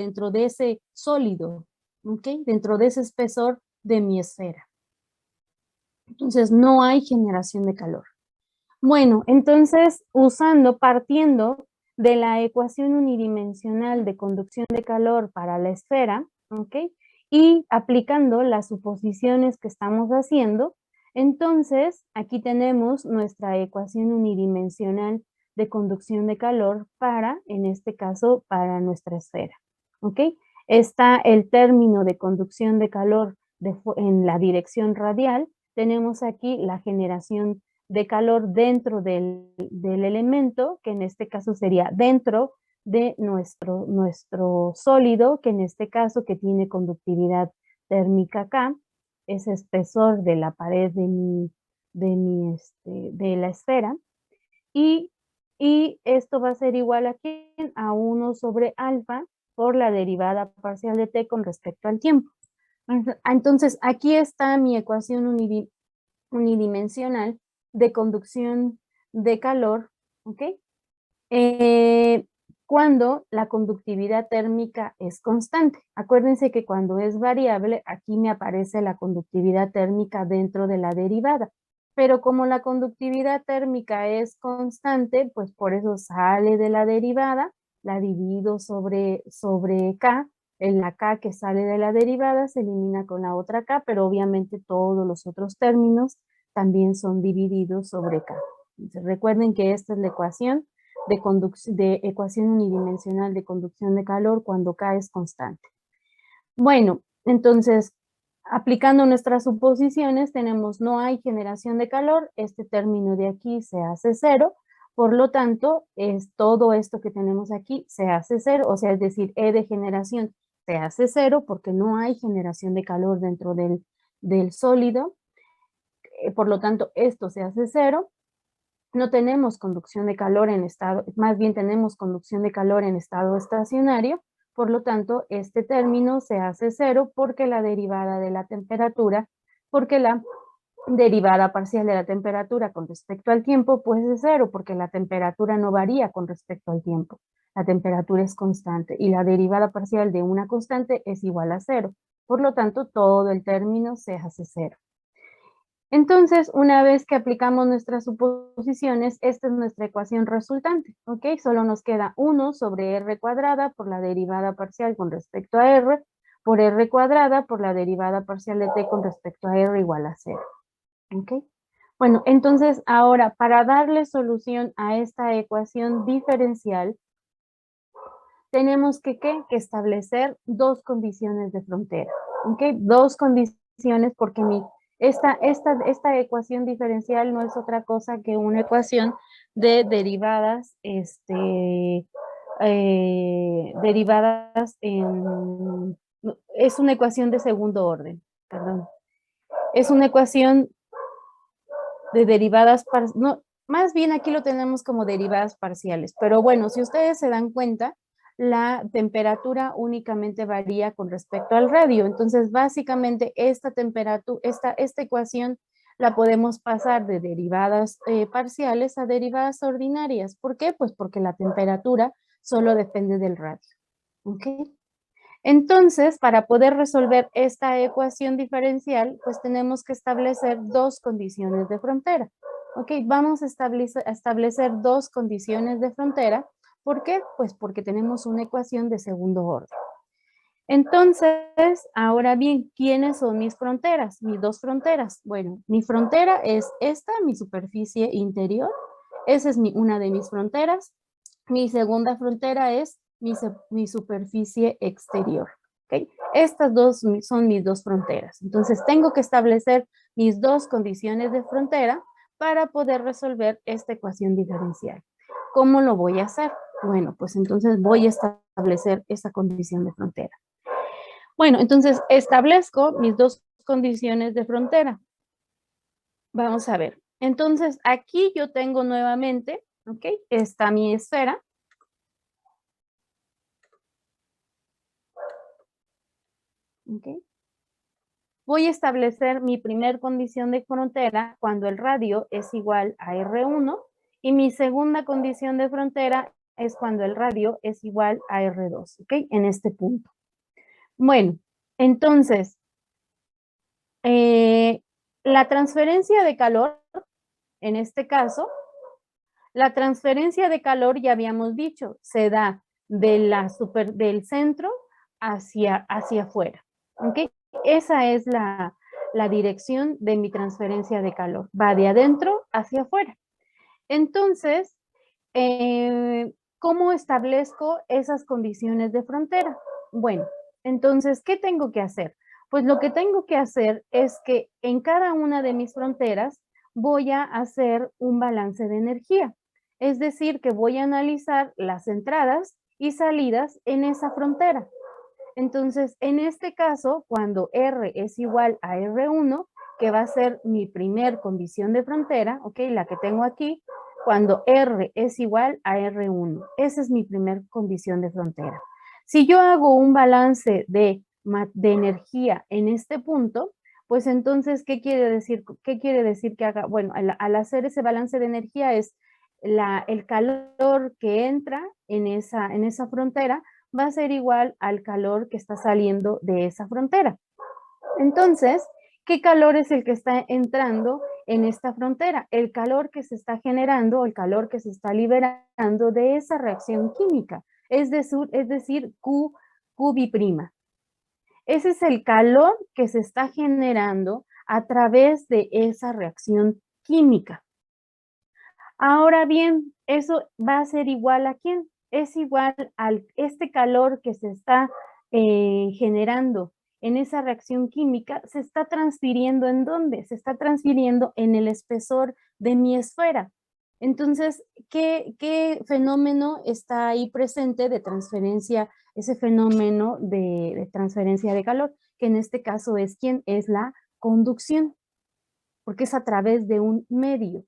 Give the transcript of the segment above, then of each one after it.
dentro de ese sólido, ¿ok? Dentro de ese espesor de mi esfera. Entonces, no hay generación de calor. Bueno, entonces, partiendo de la ecuación unidimensional de conducción de calor para la esfera, ¿ok? Y aplicando las suposiciones que estamos haciendo, entonces, aquí tenemos nuestra ecuación unidimensional de conducción de calor para, en este caso, para nuestra esfera, ¿ok? Está el término de conducción de calor en la dirección radial. Tenemos aquí la generación de calor dentro del elemento, que en este caso sería dentro de nuestro sólido, que en este caso que tiene conductividad térmica K, es espesor de la pared de la esfera, y esto va a ser igual aquí a 1 sobre alfa por la derivada parcial de t con respecto al tiempo. Entonces, aquí está mi ecuación unidimensional de conducción de calor, ¿ok? Cuando la conductividad térmica es constante. Acuérdense que cuando es variable, aquí me aparece la conductividad térmica dentro de la derivada. Pero como la conductividad térmica es constante, pues por eso sale de la derivada, la divido sobre K, en la K que sale de la derivada se elimina con la otra K, pero obviamente todos los otros términos también son divididos sobre K. Entonces, recuerden que esta es la ecuación de ecuación unidimensional de conducción de calor cuando K es constante. Bueno, entonces, aplicando nuestras suposiciones, tenemos no hay generación de calor, este término de aquí se hace cero, por lo tanto, todo esto que tenemos aquí se hace cero, o sea, es decir, E de generación se hace cero porque no hay generación de calor dentro del sólido, por lo tanto, esto se hace cero. No tenemos conducción de calor en estado, más bien tenemos conducción de calor en estado estacionario, por lo tanto, este término se hace cero porque la derivada de la temperatura, porque la derivada parcial de la temperatura con respecto al tiempo, pues es cero, porque la temperatura no varía con respecto al tiempo. La temperatura es constante y la derivada parcial de una constante es igual a cero. Por lo tanto, todo el término se hace cero. Entonces, una vez que aplicamos nuestras suposiciones, esta es nuestra ecuación resultante, ¿ok? Solo nos queda 1 sobre r cuadrada por la derivada parcial con respecto a r, por r cuadrada por la derivada parcial de t con respecto a r igual a 0, ¿ok? Bueno, entonces ahora, para darle solución a esta ecuación diferencial, tenemos que establecer dos condiciones de frontera, ¿ok? Dos condiciones porque esta ecuación diferencial no es otra cosa que una ecuación de derivadas, es una ecuación de segundo orden, perdón. Es una ecuación de derivadas, no, más bien aquí lo tenemos como derivadas parciales, pero bueno, si ustedes se dan cuenta, la temperatura únicamente varía con respecto al radio, entonces básicamente esta temperatura, esta ecuación la podemos pasar de derivadas parciales a derivadas ordinarias. ¿Por qué? Pues porque la temperatura solo depende del radio, ¿ok? Entonces, para poder resolver esta ecuación diferencial, pues tenemos que establecer dos condiciones de frontera. Ok, vamos a establecer dos condiciones de frontera. ¿Por qué? Pues porque tenemos una ecuación de segundo orden. Entonces, ahora bien, ¿quiénes son mis fronteras? Mis dos fronteras. Bueno, mi frontera es esta, mi superficie interior. Esa es una de mis fronteras. Mi segunda frontera es mi superficie exterior. ¿Okay? Estas dos son mis dos fronteras. Entonces, tengo que establecer mis dos condiciones de frontera para poder resolver esta ecuación diferencial. ¿Cómo lo voy a hacer? Bueno, pues entonces voy a establecer esa condición de frontera. Bueno, entonces establezco mis dos condiciones de frontera. Vamos a ver. Entonces, aquí yo tengo nuevamente, ¿ok? Está mi esfera. ¿Ok? Voy a establecer mi primer condición de frontera cuando el radio es igual a R1 y mi segunda condición de frontera es cuando el radio es igual a R2, ¿ok? En este punto. Bueno, entonces, la transferencia de calor, en este caso, la transferencia de calor, ya habíamos dicho, se da del centro hacia afuera, ¿ok? Esa es la dirección de mi transferencia de calor, va de adentro hacia afuera. Entonces, ¿cómo establezco esas condiciones de frontera? Bueno, entonces, ¿qué tengo que hacer? Pues lo que tengo que hacer es que en cada una de mis fronteras voy a hacer un balance de energía. Es decir, que voy a analizar las entradas y salidas en esa frontera. Entonces, en este caso, cuando R es igual a R1, que va a ser mi primer condición de frontera, ¿ok? La que tengo aquí, cuando R es igual a R1. Esa es mi primer condición de frontera. Si yo hago un balance de energía en este punto, pues entonces, ¿qué quiere decir? ¿Qué quiere decir que haga? Bueno, al hacer ese balance de energía es el calor que entra en esa frontera va a ser igual al calor que está saliendo de esa frontera. Entonces, ¿qué calor es el que está entrando en esta frontera? El calor que se está generando, el calor que se está liberando de esa reacción química, es decir, Q'. Ese es el calor que se está generando a través de esa reacción química. Ahora bien, eso va a ser igual a quién? Es igual al este calor que se está generando en esa reacción química, se está transfiriendo ¿en dónde? Se está transfiriendo en el espesor de mi esfera. Entonces, ¿qué fenómeno está ahí presente de transferencia, ese fenómeno de transferencia de calor? Que en este caso es ¿quién? Es la conducción, porque es a través de un medio.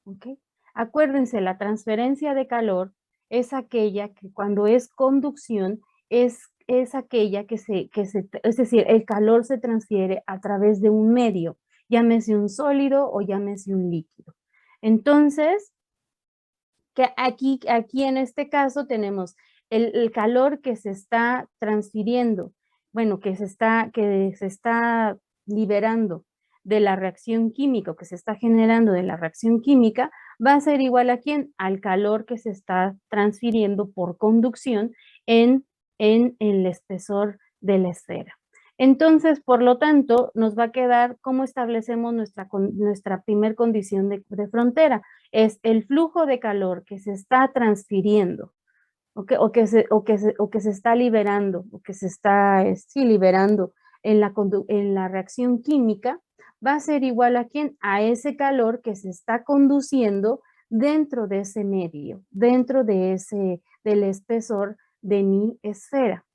¿Ok? Acuérdense, la transferencia de calor es aquella que cuando es conducción es aquella es decir, el calor se transfiere a través de un medio, llámese un sólido o llámese un líquido. Entonces, que aquí en este caso tenemos el calor que se está transfiriendo, bueno, que se está liberando de la reacción química, que se está generando de la reacción química, va a ser igual a quién? Al calor que se está transfiriendo por conducción en el espesor de la esfera. Entonces, por lo tanto, nos va a quedar cómo establecemos nuestra primer condición de frontera. Es el flujo de calor que se está transfiriendo o que se está liberando, o que se está liberando en la reacción química, va a ser igual a quién? A ese calor que se está conduciendo dentro de ese medio, dentro del espesor de mi esfera.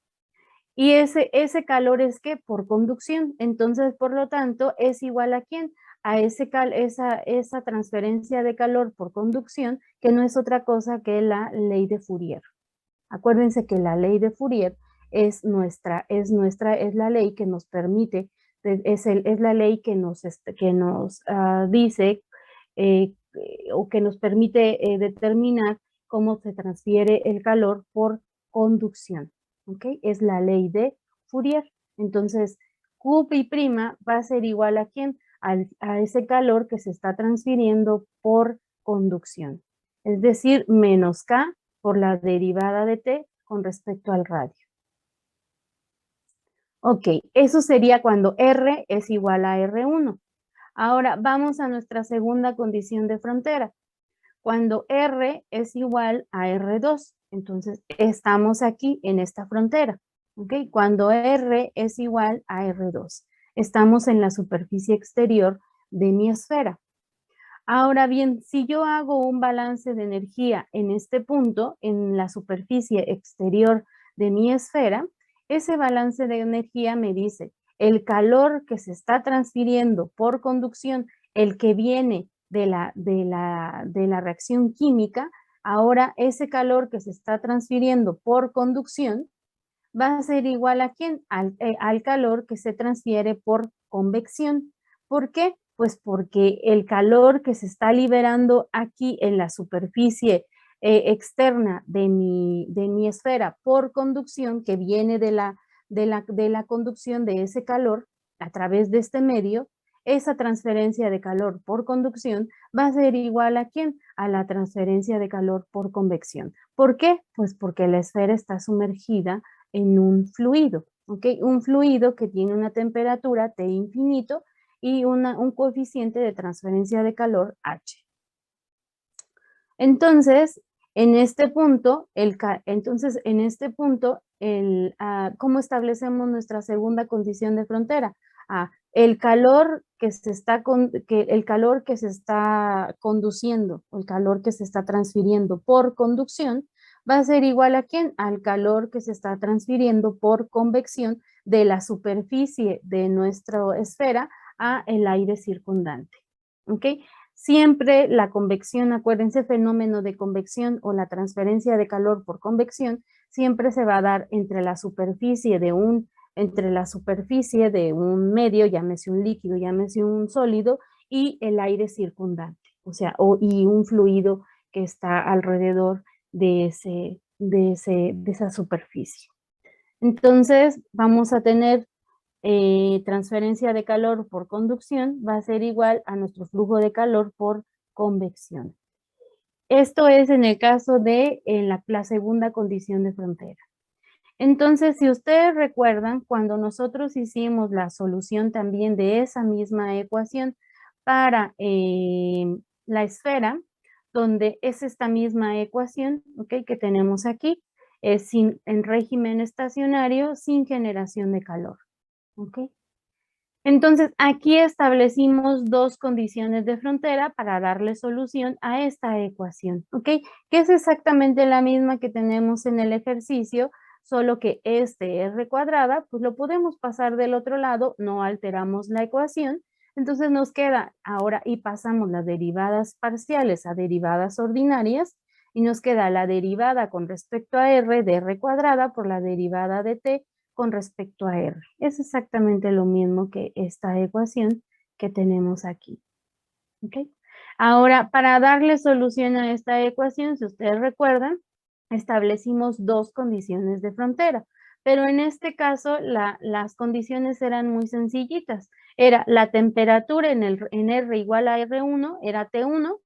Y ese calor es que por conducción, entonces por lo tanto es igual a quién? A esa transferencia de calor por conducción, que no es otra cosa que la ley de Fourier. Acuérdense que la ley de Fourier es la ley que nos permite, es la ley que nos dice o que nos permite determinar cómo se transfiere el calor por conducción. ¿Ok? Es la ley de Fourier. Entonces, Q' va a ser igual a quién? A ese calor que se está transfiriendo por conducción. Es decir, menos K por la derivada de T con respecto al radio. Ok, eso sería cuando R es igual a R1. Ahora vamos a nuestra segunda condición de frontera. Cuando R es igual a R2, entonces estamos aquí en esta frontera. ¿Ok? Cuando R es igual a R2, estamos en la superficie exterior de mi esfera. Ahora bien, si yo hago un balance de energía en este punto, en la superficie exterior de mi esfera, ese balance de energía me dice el calor que se está transfiriendo por conducción, el que viene de la reacción química, ahora ese calor que se está transfiriendo por conducción va a ser igual a quién? Al calor que se transfiere por convección. ¿Por qué? Pues porque el calor que se está liberando aquí en la superficie externa de mi esfera por conducción, que viene de la conducción de ese calor a través de este medio, esa transferencia de calor por conducción va a ser igual ¿a quién? A la transferencia de calor por convección. ¿Por qué? Pues porque la esfera está sumergida en un fluido, ¿ok? Un fluido que tiene una temperatura T infinito y un coeficiente de transferencia de calor H. Entonces, en este punto, ¿cómo establecemos nuestra segunda condición de frontera? El calor que se está conduciendo, o el calor que se está transfiriendo por conducción, va a ser igual ¿a quién? Al calor que se está transfiriendo por convección de la superficie de nuestra esfera a el aire circundante. ¿Ok? Siempre la convección, acuérdense, fenómeno de convección o la transferencia de calor por convección, siempre se va a dar entre la superficie de un medio, llámese un líquido, llámese un sólido, y el aire circundante, o sea, y un fluido que está alrededor de esa superficie. Entonces, vamos a tener transferencia de calor por conducción va a ser igual a nuestro flujo de calor por convección. Esto es en el caso de la segunda condición de frontera. Entonces, si ustedes recuerdan, cuando nosotros hicimos la solución también de esa misma ecuación para la esfera, donde es esta misma ecuación, ¿okay? Que tenemos aquí, en régimen estacionario sin generación de calor. ¿Ok? Entonces, aquí establecimos dos condiciones de frontera para darle solución a esta ecuación, ¿ok? Que es exactamente la misma que tenemos en el ejercicio, solo que este r cuadrada, pues lo podemos pasar del otro lado, no alteramos la ecuación, entonces nos queda ahora, y pasamos las derivadas parciales a derivadas ordinarias, y nos queda la derivada con respecto a r de r cuadrada por la derivada de t con respecto a R. Es exactamente lo mismo que esta ecuación que tenemos aquí. ¿Ok? Ahora, para darle solución a esta ecuación, si ustedes recuerdan, establecimos dos condiciones de frontera, pero en este caso las condiciones eran muy sencillitas. Era la temperatura en R igual a R1 era T1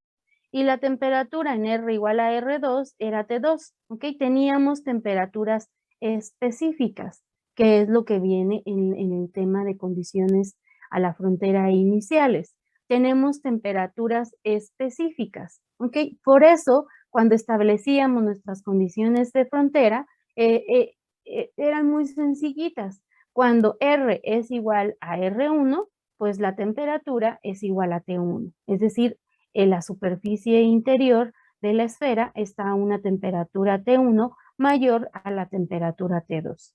y la temperatura en R igual a R2 era T2. ¿Ok? Teníamos temperaturas específicas, que es lo que viene en el tema de condiciones a la frontera iniciales. Tenemos temperaturas específicas, ¿ok? Por eso, cuando establecíamos nuestras condiciones de frontera, eran muy sencillitas. Cuando R es igual a R1, pues la temperatura es igual a T1. Es decir, en la superficie interior de la esfera está a una temperatura T1 mayor a la temperatura T2.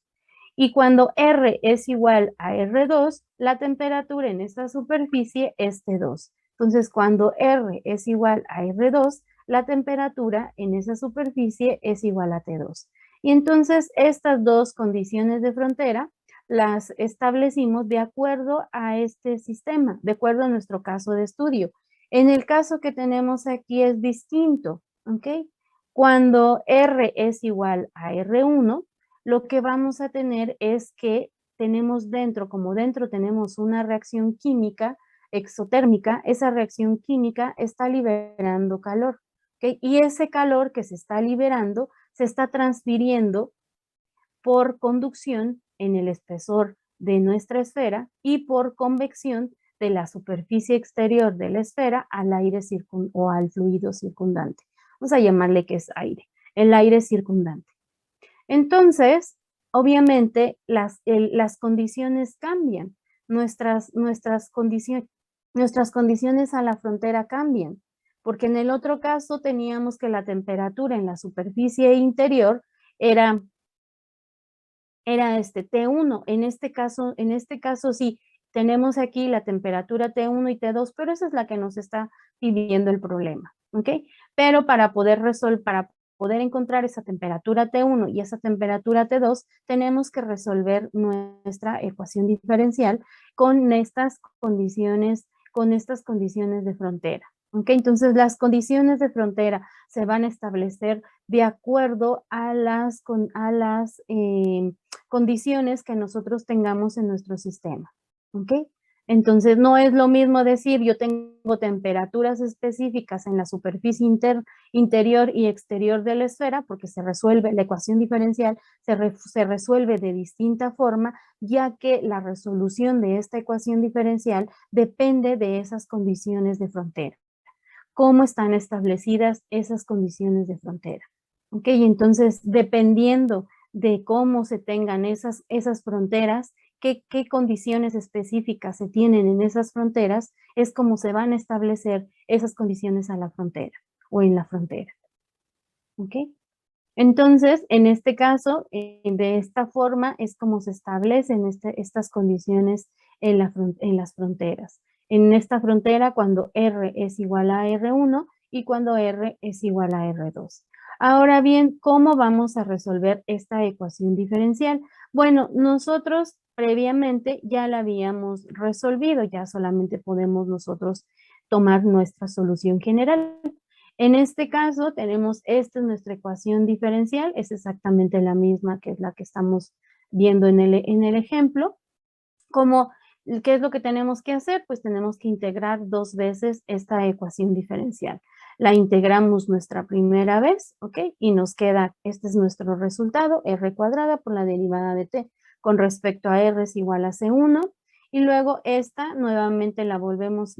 Y cuando R es igual a R2, la temperatura en esta superficie es T2. Entonces, cuando R es igual a R2, la temperatura en esa superficie es igual a T2. Y entonces, estas dos condiciones de frontera las establecimos de acuerdo a este sistema, de acuerdo a nuestro caso de estudio. En el caso que tenemos aquí es distinto, ¿ok? Cuando R es igual a R1, lo que vamos a tener es que tenemos dentro, como dentro tenemos una reacción química exotérmica, esa reacción química está liberando calor, ¿ok? Y ese calor que se está liberando se está transfiriendo por conducción en el espesor de nuestra esfera y por convección de la superficie exterior de la esfera al aire o al fluido circundante. Vamos a llamarle que es aire, el aire circundante. Entonces, obviamente, las condiciones cambian, nuestras condiciones a la frontera cambian, porque en el otro caso teníamos que la temperatura en la superficie interior era T1. En este caso sí, tenemos aquí la temperatura T1 y T2, pero esa es la que nos está pidiendo el problema, ¿ok? Pero para poder encontrar esa temperatura T1 y esa temperatura T2, tenemos que resolver nuestra ecuación diferencial con estas condiciones de frontera. ¿Ok? Entonces, las condiciones de frontera se van a establecer de acuerdo a las condiciones que nosotros tengamos en nuestro sistema. ¿Ok? Entonces, no es lo mismo decir yo tengo temperaturas específicas en la superficie interior y exterior de la esfera, porque se resuelve, la ecuación diferencial se resuelve de distinta forma, ya que la resolución de esta ecuación diferencial depende de esas condiciones de frontera. ¿Cómo están establecidas esas condiciones de frontera? ¿Ok? Entonces, dependiendo de cómo se tengan esas fronteras, qué condiciones específicas se tienen en esas fronteras, es como se van a establecer esas condiciones a la frontera o en la frontera. ¿Ok? Entonces, en este caso, de esta forma es como se establecen estas condiciones en las fronteras. En esta frontera, cuando R es igual a R1 y cuando R es igual a R2. Ahora bien, ¿cómo vamos a resolver esta ecuación diferencial? Bueno, nosotros previamente ya la habíamos resolvido, ya solamente podemos nosotros tomar nuestra solución general. En este caso tenemos, esta es nuestra ecuación diferencial, es exactamente la misma que es la que estamos viendo en el ejemplo. ¿Qué es lo que tenemos que hacer? Pues tenemos que integrar 2 veces esta ecuación diferencial. La integramos nuestra primera vez, ¿ok? Y nos queda, este es nuestro resultado, r cuadrada por la derivada de t con respecto a r es igual a c1. Y luego esta nuevamente la volvemos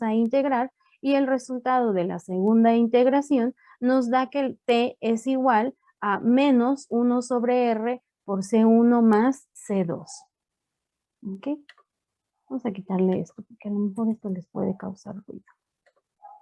a integrar y el resultado de la segunda integración nos da que el t es igual a menos 1 sobre r por c1 más c2. ¿Ok? Vamos a quitarle esto, porque a lo mejor esto les puede causar ruido.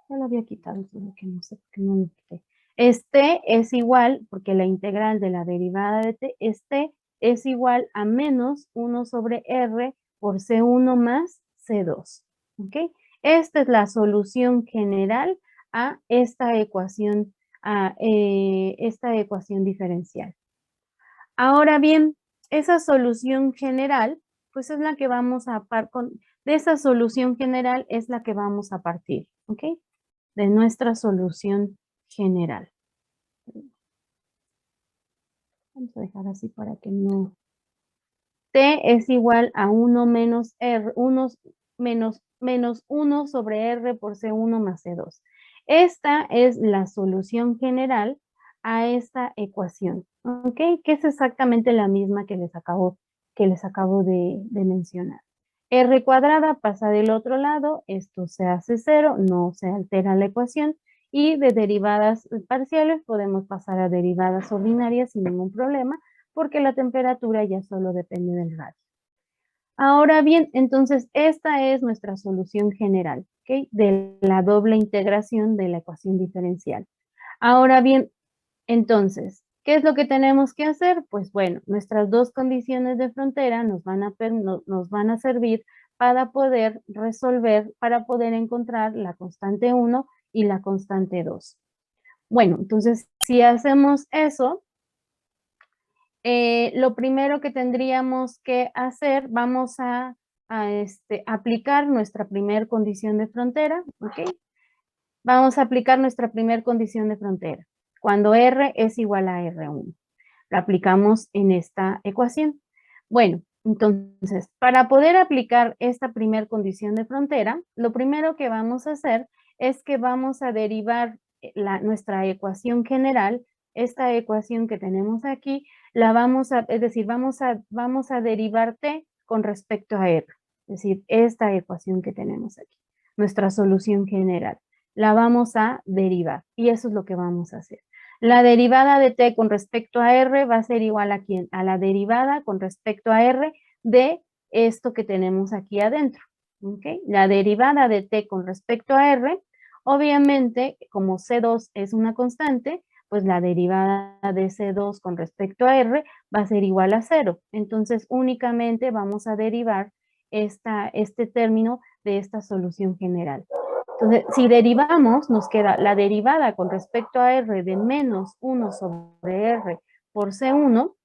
Ya lo había quitado, solo que no sé por qué no lo quité. Este es igual, porque la integral de la derivada de t, este es igual a menos 1 sobre r por c1 más c2. ¿Ok? Esta es la solución general a esta ecuación diferencial. Ahora bien, esa solución general, pues es la que vamos a de esa solución general es la que vamos a partir, ¿ok? De nuestra solución general. Vamos a dejar así para que no. T es igual a 1 menos R, menos 1 sobre R por C1 más C2. Esta es la solución general a esta ecuación, ¿ok? Que es exactamente la misma que les acabo de mencionar. R cuadrada pasa del otro lado, esto se hace 0, no se altera la ecuación, y de derivadas parciales podemos pasar a derivadas ordinarias sin ningún problema, porque la temperatura ya solo depende del radio. Ahora bien, entonces esta es nuestra solución general, ¿ok? De la doble integración de la ecuación diferencial. Ahora bien, entonces, ¿qué es lo que tenemos que hacer? Pues bueno, nuestras dos condiciones de frontera nos van a servir para poder resolver, para poder encontrar la constante 1 y la constante 2. Bueno, entonces, si hacemos eso, lo primero que tendríamos que hacer, vamos a aplicar nuestra primer condición de frontera, ¿ok? Vamos a aplicar nuestra primer condición de frontera, cuando R es igual a R1. La aplicamos en esta ecuación. Bueno, entonces, para poder aplicar esta primer condición de frontera, lo primero que vamos a hacer es que vamos a derivar nuestra ecuación general, esta ecuación que tenemos aquí, es decir, vamos a derivar t con respecto a r, es decir, esta ecuación que tenemos aquí, nuestra solución general, la vamos a derivar y eso es lo que vamos a hacer. La derivada de t con respecto a r va a ser igual a ¿quién? A la derivada con respecto a r de esto que tenemos aquí adentro. ¿Okay? La derivada de t con respecto a r, obviamente, como C2 es una constante, pues la derivada de C2 con respecto a R va a ser igual a 0. Entonces, únicamente vamos a derivar este término de esta solución general. Entonces, si derivamos, nos queda la derivada con respecto a R de menos 1 sobre R por C1,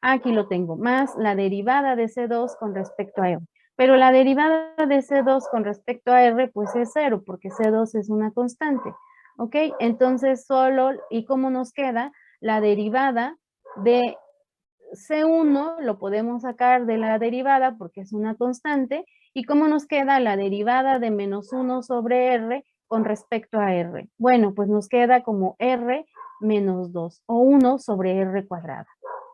aquí lo tengo, más la derivada de C2 con respecto a R. Pero la derivada de C2 con respecto a R, pues es 0, porque C2 es una constante. ¿Ok? Entonces solo, ¿y cómo nos queda? La derivada de C1 lo podemos sacar de la derivada porque es una constante. ¿Y cómo nos queda la derivada de menos 1 sobre R con respecto a R? Bueno, pues nos queda como R menos 2 o 1 sobre R cuadrada.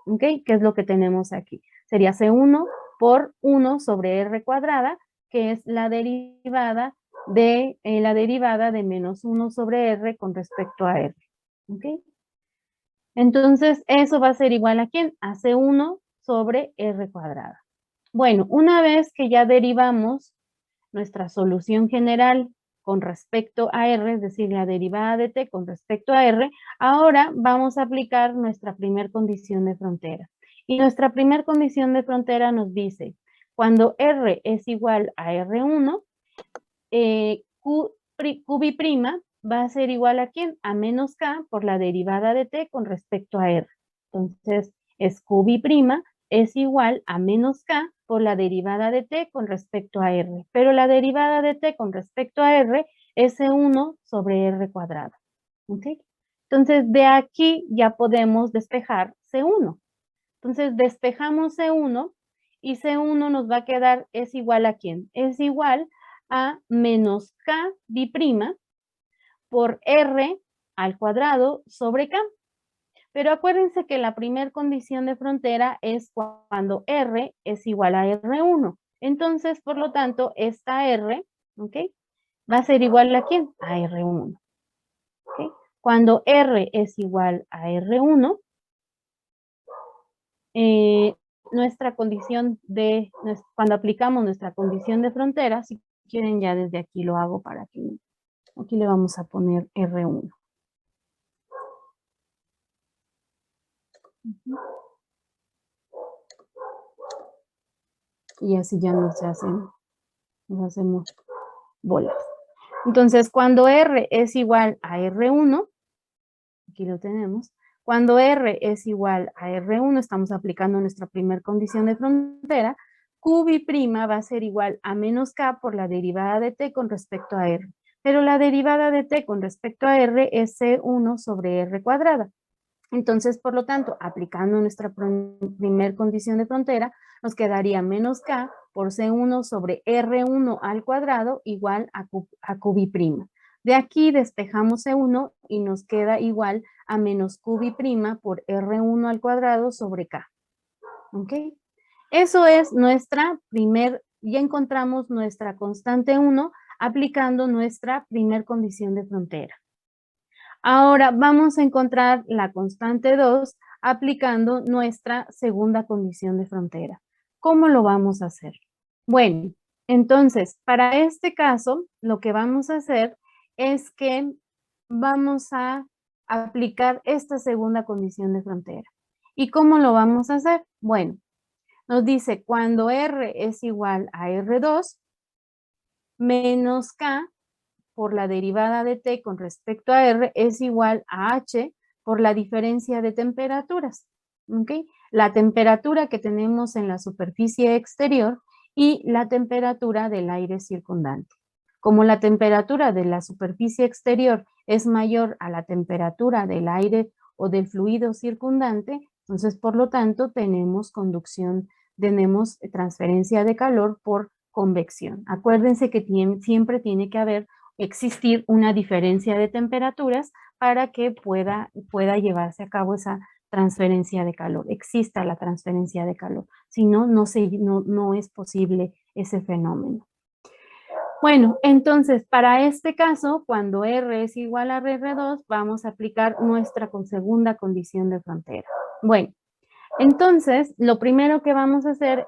¿Ok? ¿Qué es lo que tenemos aquí? Sería C1 por 1 sobre R cuadrada, que es la derivada de menos 1 sobre R con respecto a R. ¿Ok? Entonces, eso va a ser igual a ¿quién? A C1 sobre R cuadrada. Bueno, una vez que ya derivamos nuestra solución general con respecto a R, es decir, la derivada de T con respecto a R, ahora vamos a aplicar nuestra primer condición de frontera. Y nuestra primer condición de frontera nos dice, cuando R es igual a R1, QB' va a ser igual a ¿quién? A menos K por la derivada de T con respecto a R. Entonces, es QB' es igual a menos K por la derivada de T con respecto a R. Pero la derivada de T con respecto a R es C1 sobre R cuadrada. ¿Ok? Entonces, de aquí ya podemos despejar C1. Entonces, despejamos C1 y C1 nos va a quedar, ¿es igual a quién? Es igual a menos K bi' por R al cuadrado sobre K. Pero acuérdense que la primera condición de frontera es cuando R es igual a R1. Entonces, por lo tanto, esta R, ¿ok? Va a ser igual a ¿quién? A R1. ¿Ok? Cuando R es igual a R1, nuestra condición cuando aplicamos nuestra condición de frontera, si quieren ya desde aquí lo hago para que, aquí le vamos a poner R1. Y así ya nos hacemos bolas. Entonces, cuando R es igual a R1, aquí lo tenemos, cuando R es igual a R1, estamos aplicando nuestra primera condición de frontera, QB' va a ser igual a menos K por la derivada de T con respecto a R. Pero la derivada de T con respecto a R es C1 sobre R cuadrada. Entonces, por lo tanto, aplicando nuestra primer condición de frontera, nos quedaría menos K por C1 sobre R1 al cuadrado igual a QB'. De aquí despejamos C1 y nos queda igual a menos QB' por R1 al cuadrado sobre K. ¿Ok? Eso es ya encontramos nuestra constante 1 aplicando nuestra primer condición de frontera. Ahora vamos a encontrar la constante 2 aplicando nuestra segunda condición de frontera. ¿Cómo lo vamos a hacer? Bueno, entonces, para este caso, lo que vamos a hacer es que vamos a aplicar esta segunda condición de frontera. ¿Y cómo lo vamos a hacer? Bueno, nos dice cuando R es igual a R2 menos K por la derivada de T con respecto a R es igual a H por la diferencia de temperaturas. ¿Okay? La temperatura que tenemos en la superficie exterior y la temperatura del aire circundante. Como la temperatura de la superficie exterior es mayor a la temperatura del aire o del fluido circundante, entonces por lo tanto tenemos transferencia de calor por convección. Acuérdense que siempre tiene que existir una diferencia de temperaturas para que pueda llevarse a cabo esa transferencia de calor, exista la transferencia de calor. Si no, no es posible ese fenómeno. Bueno, entonces, para este caso, cuando R es igual a R2, vamos a aplicar nuestra segunda condición de frontera. Bueno, entonces, lo primero que vamos a hacer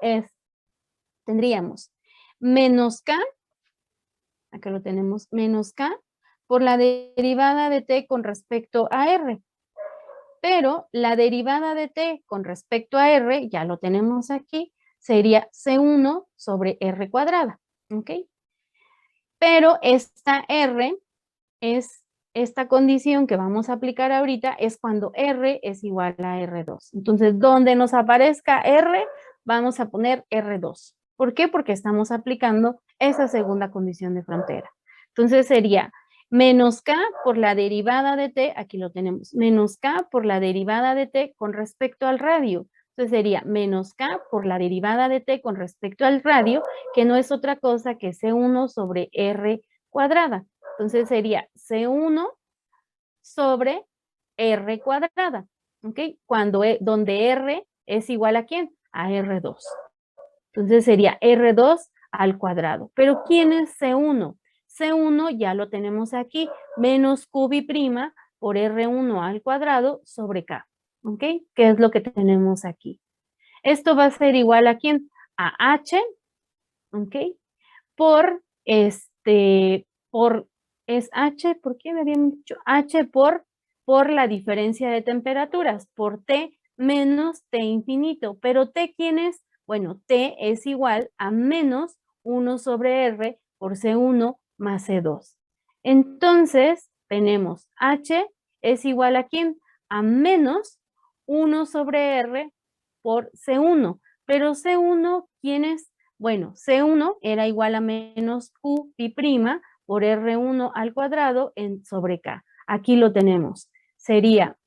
tendríamos menos K, acá lo tenemos, menos K, por la derivada de T con respecto a R. Pero la derivada de T con respecto a R, ya lo tenemos aquí, sería C1 sobre R cuadrada, ¿ok? Pero esta R esta condición que vamos a aplicar ahorita es cuando R es igual a R2. Entonces, donde nos aparezca R, vamos a poner R2, ¿Por qué? Porque estamos aplicando esa segunda condición de frontera. Entonces sería menos k por la derivada de t, aquí lo tenemos, menos k por la derivada de t con respecto al radio. Entonces sería menos k por la derivada de t con respecto al radio, que no es otra cosa que C1 sobre R cuadrada. Entonces sería C1 sobre R cuadrada, ¿ok? Donde R es igual ¿a quién? A R2. Entonces sería R2 al cuadrado. Pero ¿quién es C1? C1 ya lo tenemos aquí, menos QB' por R1 al cuadrado sobre K, ¿ok? ¿Qué es lo que tenemos aquí? Esto va a ser igual ¿a quién? A H, ¿ok? Es H, ¿por qué me habían dicho? H por la diferencia de temperaturas, por T menos T infinito. Pero T, ¿quién es? Bueno, T es igual a menos 1 sobre R por C1 más C2. Entonces, tenemos H es igual ¿a quién? A menos 1 sobre R por C1. Pero C1, ¿quién es? Bueno, C1 era igual a menos QI' por R1 al cuadrado sobre K. Aquí lo tenemos. Sería,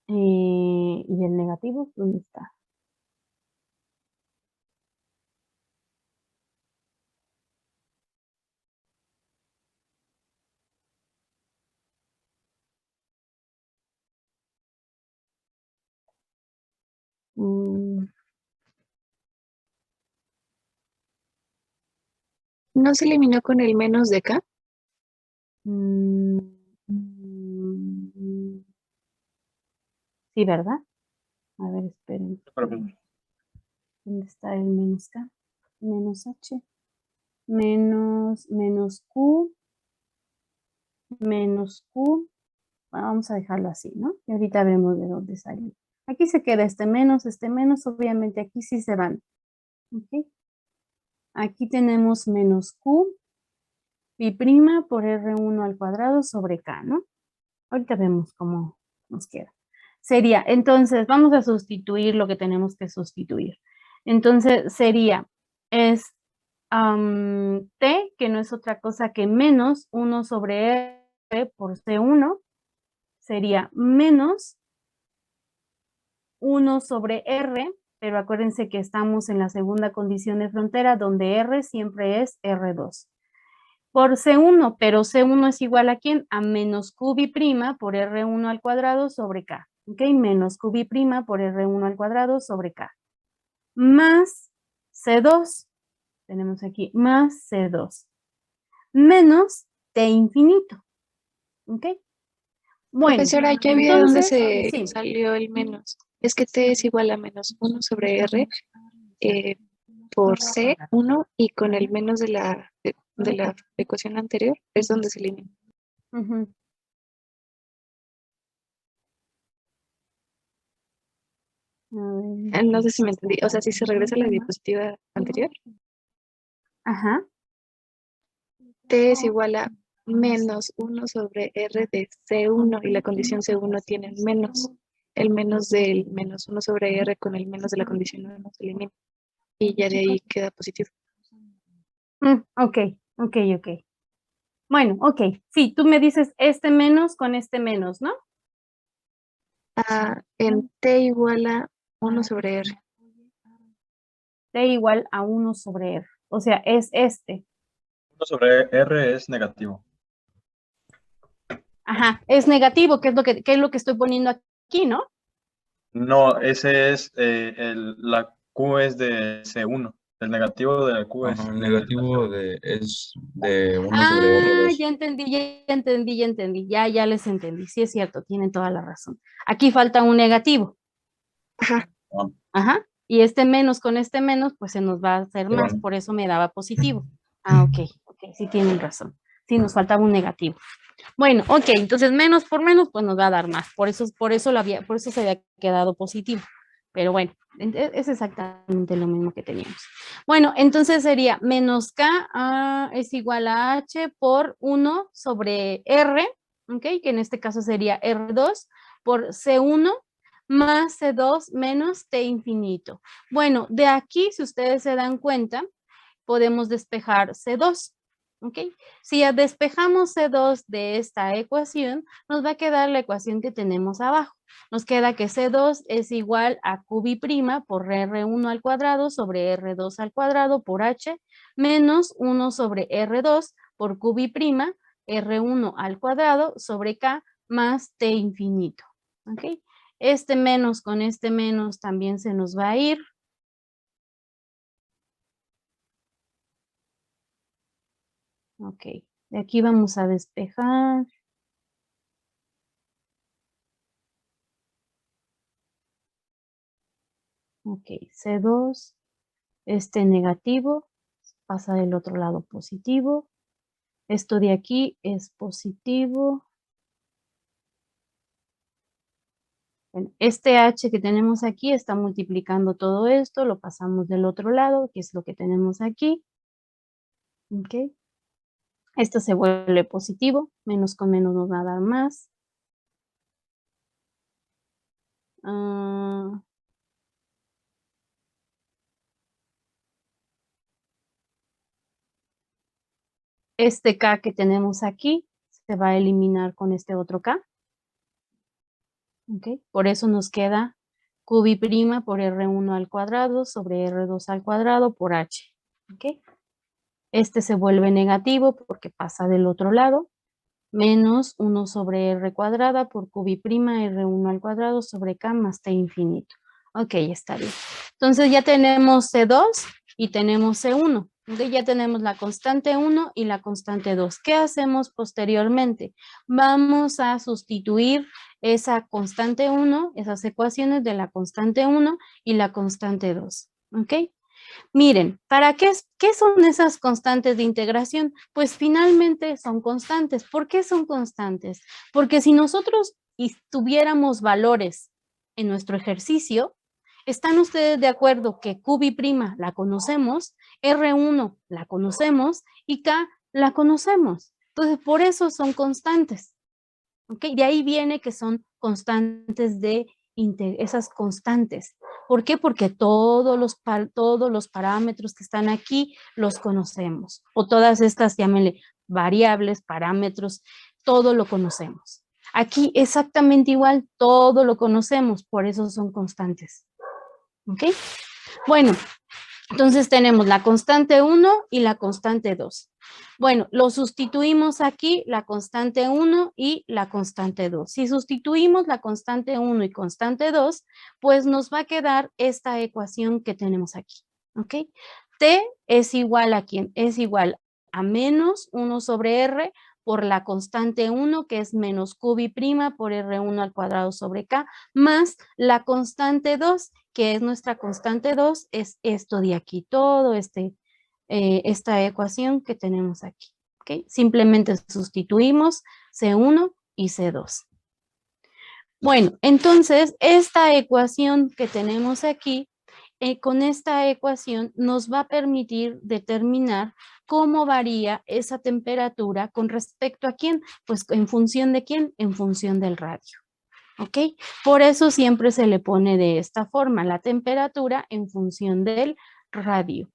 ¿y el negativo? ¿Dónde está? ¿No se eliminó con el menos de K? Sí, ¿verdad? A ver, esperen. ¿Dónde está el menos K? Menos H. Menos Q. Menos Q. Bueno, vamos a dejarlo así, ¿no? Y ahorita vemos de dónde salió. Aquí se queda este menos, obviamente aquí sí se van. ¿Ok? Aquí tenemos menos Q, pi' por R1 al cuadrado sobre K, ¿no? Ahorita vemos cómo nos queda. Sería, entonces, vamos a sustituir lo que tenemos que sustituir. Entonces, sería, es T, que no es otra cosa que menos 1 sobre R por C1, sería menos 1 sobre R, pero acuérdense que estamos en la segunda condición de frontera, donde R siempre es R2. Por C1, pero C1 es igual ¿a quién? A menos QB' por R1 al cuadrado sobre K. ¿Ok? Menos QB' por R1 al cuadrado sobre K. Más C2. Tenemos aquí más C2. Menos T infinito. ¿Ok? Bueno, Profesora, ya vi de dónde se sí. salió el menos. Es que T es igual a menos 1 sobre R por C1 y con el menos de la ecuación anterior es donde se elimina. No sé si me entendí. O sea, si se regresa a la diapositiva anterior. Ajá. T es igual a menos 1 sobre R de C1 y la condición C1 tiene menos. El menos del menos 1 sobre R con el menos de la condición 1 se elimina. Y ya de ahí queda positivo. Ok. Bueno, ok. Sí, tú me dices este menos con este menos, ¿no? En T igual a 1 sobre R. T igual a 1 sobre R. O sea, es este. 1 sobre R es negativo. Ajá, es negativo, ¿qué es lo que estoy poniendo aquí, no? No, ese es, la Q es de C1. El negativo de la Q es... El negativo es de 1 sobre R2. Ya entendí. Ya les entendí. Sí, es cierto, tienen toda la razón. Aquí falta un negativo. Ajá. Ajá. Y este menos con este menos, pues se nos va a hacer más, por eso me daba positivo. Ok, sí tienen razón. Sí, nos faltaba un negativo. Bueno, ok, entonces menos por menos, pues nos va a dar más. Por eso se había quedado positivo. Pero bueno, es exactamente lo mismo que teníamos. Bueno, entonces sería menos K es igual a H por 1 sobre R, ok, que en este caso sería R2 por C1 más C2 menos T infinito. Bueno, de aquí, si ustedes se dan cuenta, podemos despejar C2. ¿Ok? Si ya despejamos C2 de esta ecuación, nos va a quedar la ecuación que tenemos abajo. Nos queda que C2 es igual a QB' por R1 al cuadrado sobre R2 al cuadrado por H menos 1 sobre R2 por QB' R1 al cuadrado sobre K más T infinito. ¿Ok? Este menos con este menos también se nos va a ir. Ok, de aquí vamos a despejar. Ok, C2, este negativo, pasa del otro lado positivo. Esto de aquí es positivo. Bueno, este H que tenemos aquí está multiplicando todo esto, lo pasamos del otro lado, que es lo que tenemos aquí. Ok. Esto se vuelve positivo, menos con menos nos va a dar más. Este K que tenemos aquí se va a eliminar con este otro K. Okay. Por eso nos queda QB' por R1 al cuadrado sobre R2 al cuadrado por H. Okay. Este se vuelve negativo porque pasa del otro lado. Menos 1 sobre R cuadrada por QB' R1 al cuadrado sobre K más T infinito. Ok, está bien. Entonces ya tenemos C2 y tenemos C1. Okay, ya tenemos la constante 1 y la constante 2. ¿Qué hacemos posteriormente? Vamos a sustituir esa constante 1, esas ecuaciones de la constante 1 y la constante 2. ¿Ok? Miren, ¿para qué son esas constantes de integración? Pues finalmente son constantes. ¿Por qué son constantes? Porque si nosotros tuviéramos valores en nuestro ejercicio, ¿están ustedes de acuerdo que QB' la conocemos, R1 la conocemos y K la conocemos? Entonces, por eso son constantes. ¿Ok? De ahí viene que son constantes de esas constantes. ¿Por qué? Porque todos los parámetros que están aquí los conocemos. O todas estas, llámenle variables, parámetros, todo lo conocemos. Aquí exactamente igual, todo lo conocemos, por eso son constantes. ¿Ok? Bueno, entonces tenemos la constante 1 y la constante 2. Bueno, lo sustituimos aquí, la constante 1 y la constante 2. Si sustituimos la constante 1 y constante 2, pues nos va a quedar esta ecuación que tenemos aquí. ¿Ok? T es igual a ¿quién? Es igual a menos 1 sobre R por la constante 1, que es menos QB' por R1 al cuadrado sobre K, más la constante 2, que es nuestra constante 2, es esto de aquí, todo esta ecuación que tenemos aquí. ¿Okay? Simplemente sustituimos C1 y C2. Bueno, entonces esta ecuación que tenemos aquí, con esta ecuación nos va a permitir determinar cómo varía esa temperatura con respecto a quién, pues en función de quién, en función del radio. ¿Ok? Por eso siempre se le pone de esta forma, la temperatura en función del radio.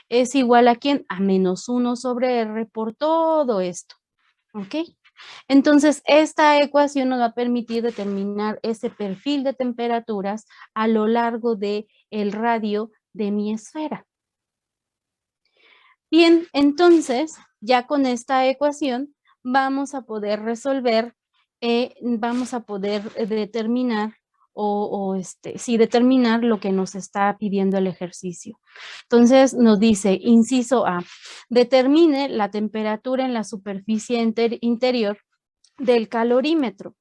Es igual a quién, a menos 1 sobre R por todo esto. ¿Ok? Entonces, esta ecuación nos va a permitir determinar ese perfil de temperaturas a lo largo del radio de mi esfera. Bien, entonces, ya con esta ecuación vamos a poder resolver, vamos a poder determinar determinar lo que nos está pidiendo el ejercicio. Entonces nos dice, inciso A, determine la temperatura en la superficie interior del calorímetro.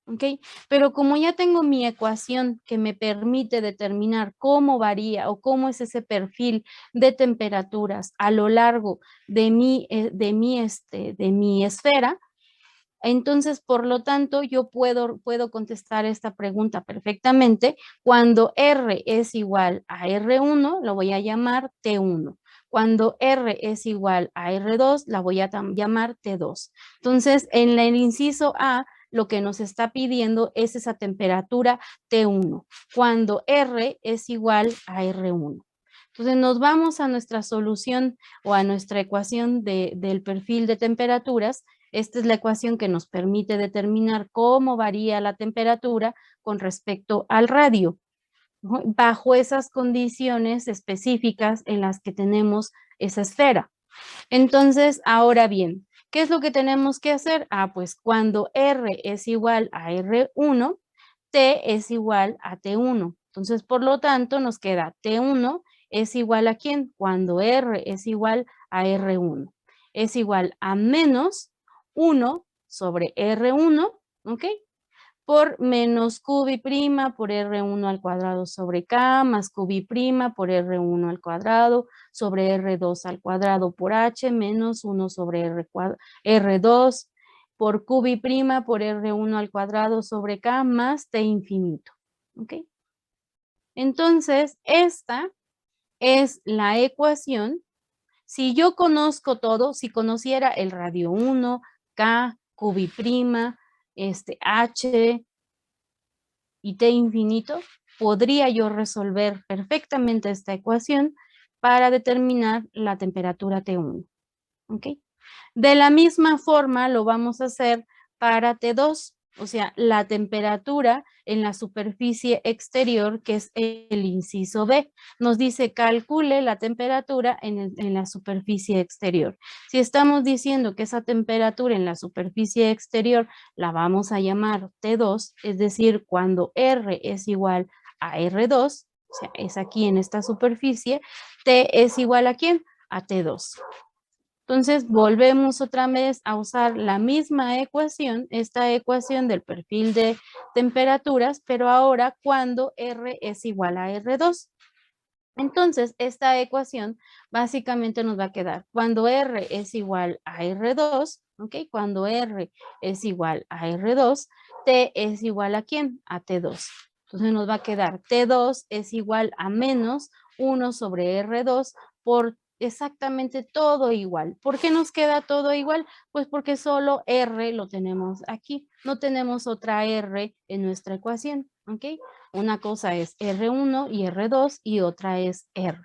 ¿Ok? Pero como ya tengo mi ecuación que me permite determinar cómo varía o cómo es ese perfil de temperaturas a lo largo de mi esfera, entonces, por lo tanto, yo puedo contestar esta pregunta perfectamente. Cuando R es igual a R1, lo voy a llamar T1. Cuando R es igual a R2, la voy a llamar T2. Entonces, en el inciso A, lo que nos está pidiendo es esa temperatura T1, cuando R es igual a R1. Entonces nos vamos a nuestra solución o a nuestra ecuación del perfil de temperaturas. Esta es la ecuación que nos permite determinar cómo varía la temperatura con respecto al radio, ¿no? Bajo esas condiciones específicas en las que tenemos esa esfera. Entonces, ahora bien, ¿qué es lo que tenemos que hacer? Pues cuando R es igual a R1, T es igual a T1. Entonces, por lo tanto, nos queda T1 es igual a ¿quién? Cuando R es igual a R1. Es igual a menos 1 sobre R1, ¿ok? Por menos QB' por R1 al cuadrado sobre K, más QB' por R1 al cuadrado sobre R2 al cuadrado por H, menos 1 sobre R2 por QB' por R1 al cuadrado sobre K, más T infinito. ¿Ok? Entonces, esta es la ecuación. Si yo conozco todo, si conociera el radio 1, K, QB', H y T infinito, podría yo resolver perfectamente esta ecuación para determinar la temperatura T1. ¿Ok? De la misma forma lo vamos a hacer para T2, o sea, la temperatura en la superficie exterior, que es el inciso B. Nos dice calcule la temperatura en la superficie exterior. Si estamos diciendo que esa temperatura en la superficie exterior la vamos a llamar T2, es decir, cuando R es igual a R2, o sea, es aquí en esta superficie, T es igual ¿a quién? A T2. Entonces, volvemos otra vez a usar la misma ecuación, esta ecuación del perfil de temperaturas, pero ahora cuando R es igual a R2. Entonces, esta ecuación básicamente nos va a quedar cuando R es igual a R2, ¿ok? Cuando R es igual a R2, T es igual ¿a quién? A T2. Entonces nos va a quedar T2 es igual a menos 1 sobre R2 por exactamente todo igual. ¿Por qué nos queda todo igual? Pues porque solo R lo tenemos aquí. No tenemos otra R en nuestra ecuación, ¿ok? Una cosa es R1 y R2 y otra es R.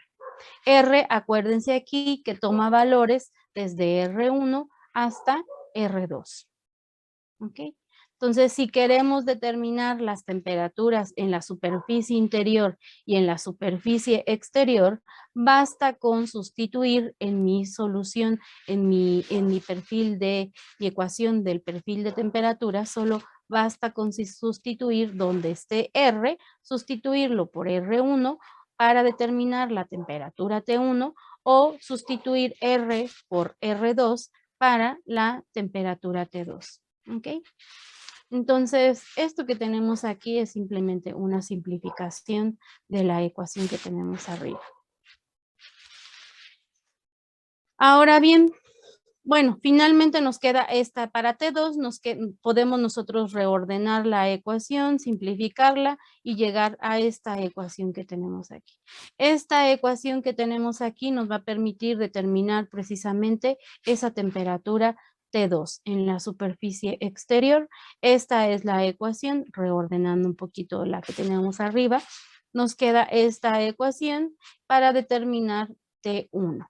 R, acuérdense aquí que toma valores desde R1 hasta R2. ¿Ok? Entonces, si queremos determinar las temperaturas en la superficie interior y en la superficie exterior, basta con sustituir en mi solución, en mi perfil de mi ecuación del perfil de temperatura, solo basta con sustituir donde esté R, sustituirlo por R1 para determinar la temperatura T1 o sustituir R por R2 para la temperatura T2. ¿Ok? Entonces, esto que tenemos aquí es simplemente una simplificación de la ecuación que tenemos arriba. Ahora bien, bueno, finalmente nos queda esta para T2, podemos nosotros reordenar la ecuación, simplificarla y llegar a esta ecuación que tenemos aquí. Esta ecuación que tenemos aquí nos va a permitir determinar precisamente esa temperatura T2 en la superficie exterior. Esta es la ecuación, reordenando un poquito la que tenemos arriba. Nos queda esta ecuación para determinar T1.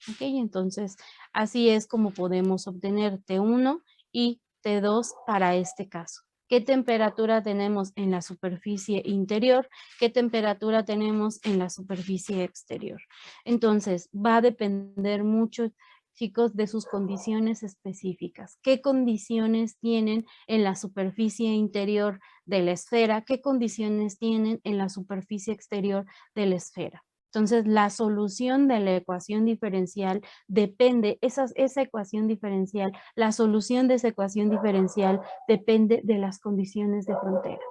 ¿Ok? Entonces, así es como podemos obtener T1 y T2 para este caso. ¿Qué temperatura tenemos en la superficie interior? ¿Qué temperatura tenemos en la superficie exterior? Entonces, va a depender mucho, chicos, de sus condiciones específicas. ¿Qué condiciones tienen en la superficie interior de la esfera? ¿Qué condiciones tienen en la superficie exterior de la esfera? Entonces, la solución de la ecuación diferencial depende, esa ecuación diferencial, la solución de esa ecuación diferencial depende de las condiciones de frontera.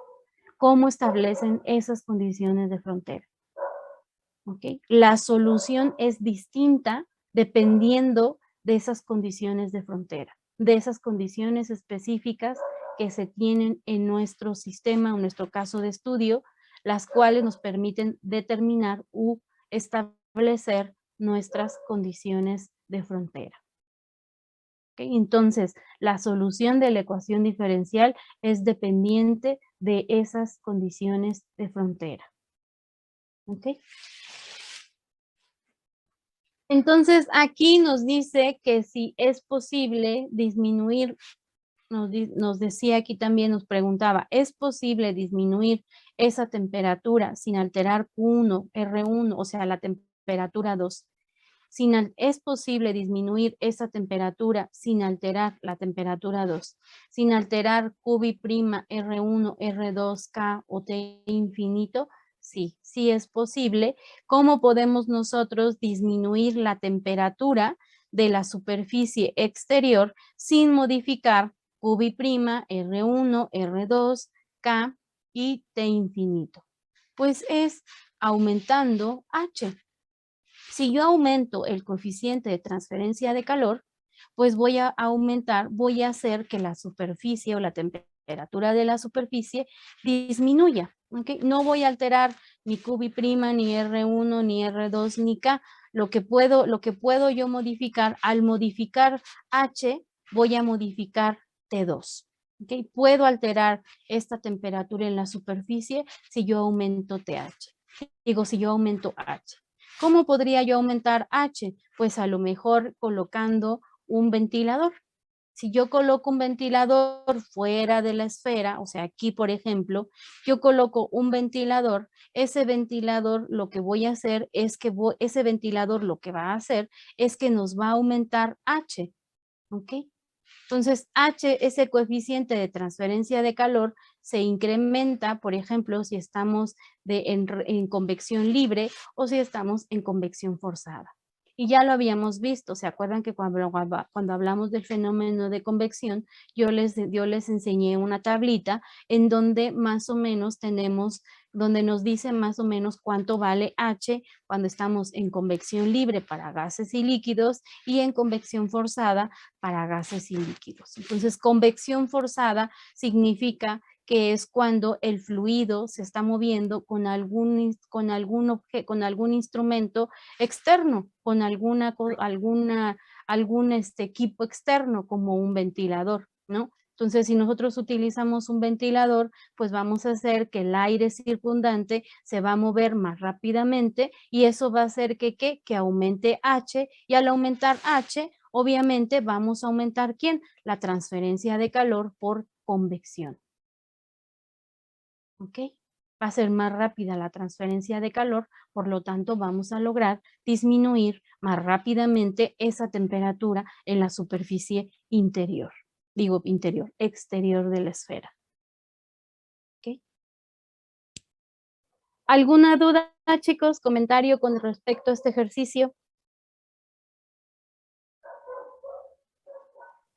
¿Cómo establecen esas condiciones de frontera? ¿Ok? La solución es distinta dependiendo de esas condiciones de frontera, de esas condiciones específicas que se tienen en nuestro sistema, en nuestro caso de estudio, las cuales nos permiten determinar establecer nuestras condiciones de frontera. Entonces, la solución de la ecuación diferencial es dependiente de esas condiciones de frontera. ¿Ok? Entonces, aquí nos dice que si es posible disminuir, nos decía aquí también, nos preguntaba, ¿es posible disminuir esa temperatura sin alterar Q1, R1, o sea, la temperatura 2? Es posible disminuir esa temperatura sin alterar la temperatura 2, sin alterar QB', R1, R2, K o T infinito. Sí, sí es posible. ¿Cómo podemos nosotros disminuir la temperatura de la superficie exterior sin modificar QB', R1, R2, K y T infinito? Pues es aumentando H. Si yo aumento el coeficiente de transferencia de calor, pues voy a hacer que la superficie o la temperatura de la superficie disminuya. ¿Okay? No voy a alterar ni QB', ni R1, ni R2, ni K. Lo que puedo yo modificar, al modificar H, voy a modificar T2. ¿Okay? Puedo alterar esta temperatura en la superficie si yo aumento TH. Si yo aumento H. ¿Cómo podría yo aumentar H? Pues a lo mejor colocando un ventilador. Si yo coloco un ventilador fuera de la esfera, o sea, aquí por ejemplo, yo coloco un ventilador, ese ventilador lo que voy a hacer es que ese ventilador lo que va a hacer es que nos va a aumentar H, ¿ok? Entonces, H, ese coeficiente de transferencia de calor, se incrementa, por ejemplo, si estamos en convección libre o si estamos en convección forzada. Y ya lo habíamos visto, ¿se acuerdan que cuando hablamos del fenómeno de convección, yo les enseñé una tablita en donde más o menos donde nos dice más o menos cuánto vale H cuando estamos en convección libre para gases y líquidos y en convección forzada para gases y líquidos. Entonces, convección forzada significa que es cuando el fluido se está moviendo con algún instrumento externo, con algún equipo externo como un ventilador, ¿no? Entonces, si nosotros utilizamos un ventilador, pues vamos a hacer que el aire circundante se va a mover más rápidamente y eso va a hacer que aumente H, y al aumentar H, obviamente vamos a aumentar ¿quién? La transferencia de calor por convección. ¿Ok? Va a ser más rápida la transferencia de calor, por lo tanto vamos a lograr disminuir más rápidamente esa temperatura en la superficie interior. Digo interior, exterior de la esfera. ¿Ok? ¿Alguna duda, chicos? ¿Comentario con respecto a este ejercicio?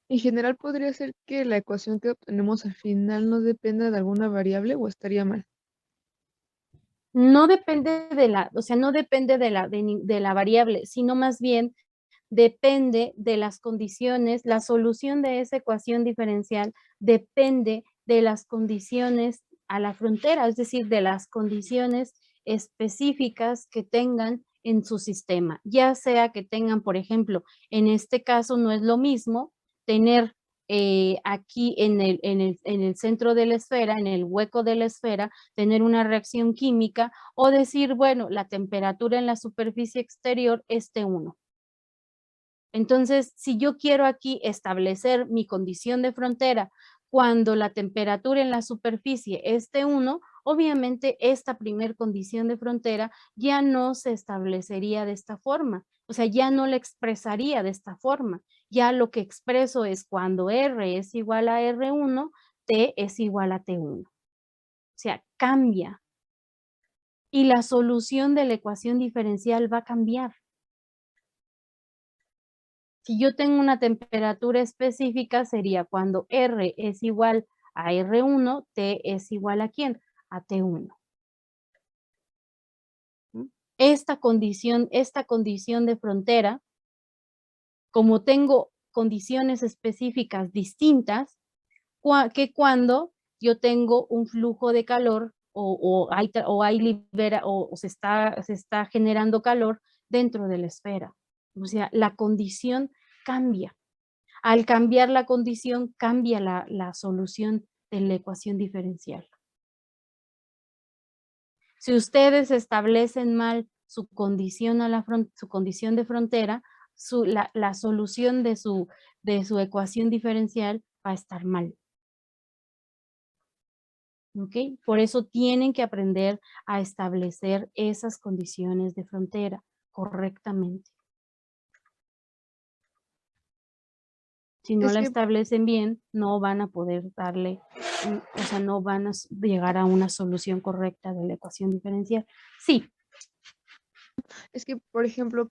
En general, ¿podría ser que la ecuación que obtenemos al final no dependa de alguna variable o estaría mal? No depende no depende de la variable, sino más bien depende de las condiciones, la solución de esa ecuación diferencial depende de las condiciones a la frontera, es decir, de las condiciones específicas que tengan en su sistema, ya sea que tengan, por ejemplo, en este caso no es lo mismo tener aquí en el centro de la esfera, en el hueco de la esfera, tener una reacción química o decir, bueno, la temperatura en la superficie exterior es T1. Entonces, si yo quiero aquí establecer mi condición de frontera cuando la temperatura en la superficie es T1, obviamente esta primer condición de frontera ya no se establecería de esta forma, o sea, ya no la expresaría de esta forma. Ya lo que expreso es cuando R es igual a R1, T es igual a T1. O sea, cambia. Y la solución de la ecuación diferencial va a cambiar. Si yo tengo una temperatura específica, sería cuando R es igual a R1, T es igual a ¿quién? A T1. Esta condición de frontera, como tengo condiciones específicas distintas, que cuando yo tengo un flujo de calor o se está generando calor dentro de la esfera. O sea, la condición cambia. Al cambiar la condición, cambia la solución de la ecuación diferencial. Si ustedes establecen mal su condición, su condición de frontera, la solución de su ecuación diferencial va a estar mal. ¿Ok? Por eso tienen que aprender a establecer esas condiciones de frontera correctamente. Si no Es la que, establecen bien, no van a poder darle, o sea, no van a llegar a una solución correcta de la ecuación diferencial. Sí, por ejemplo,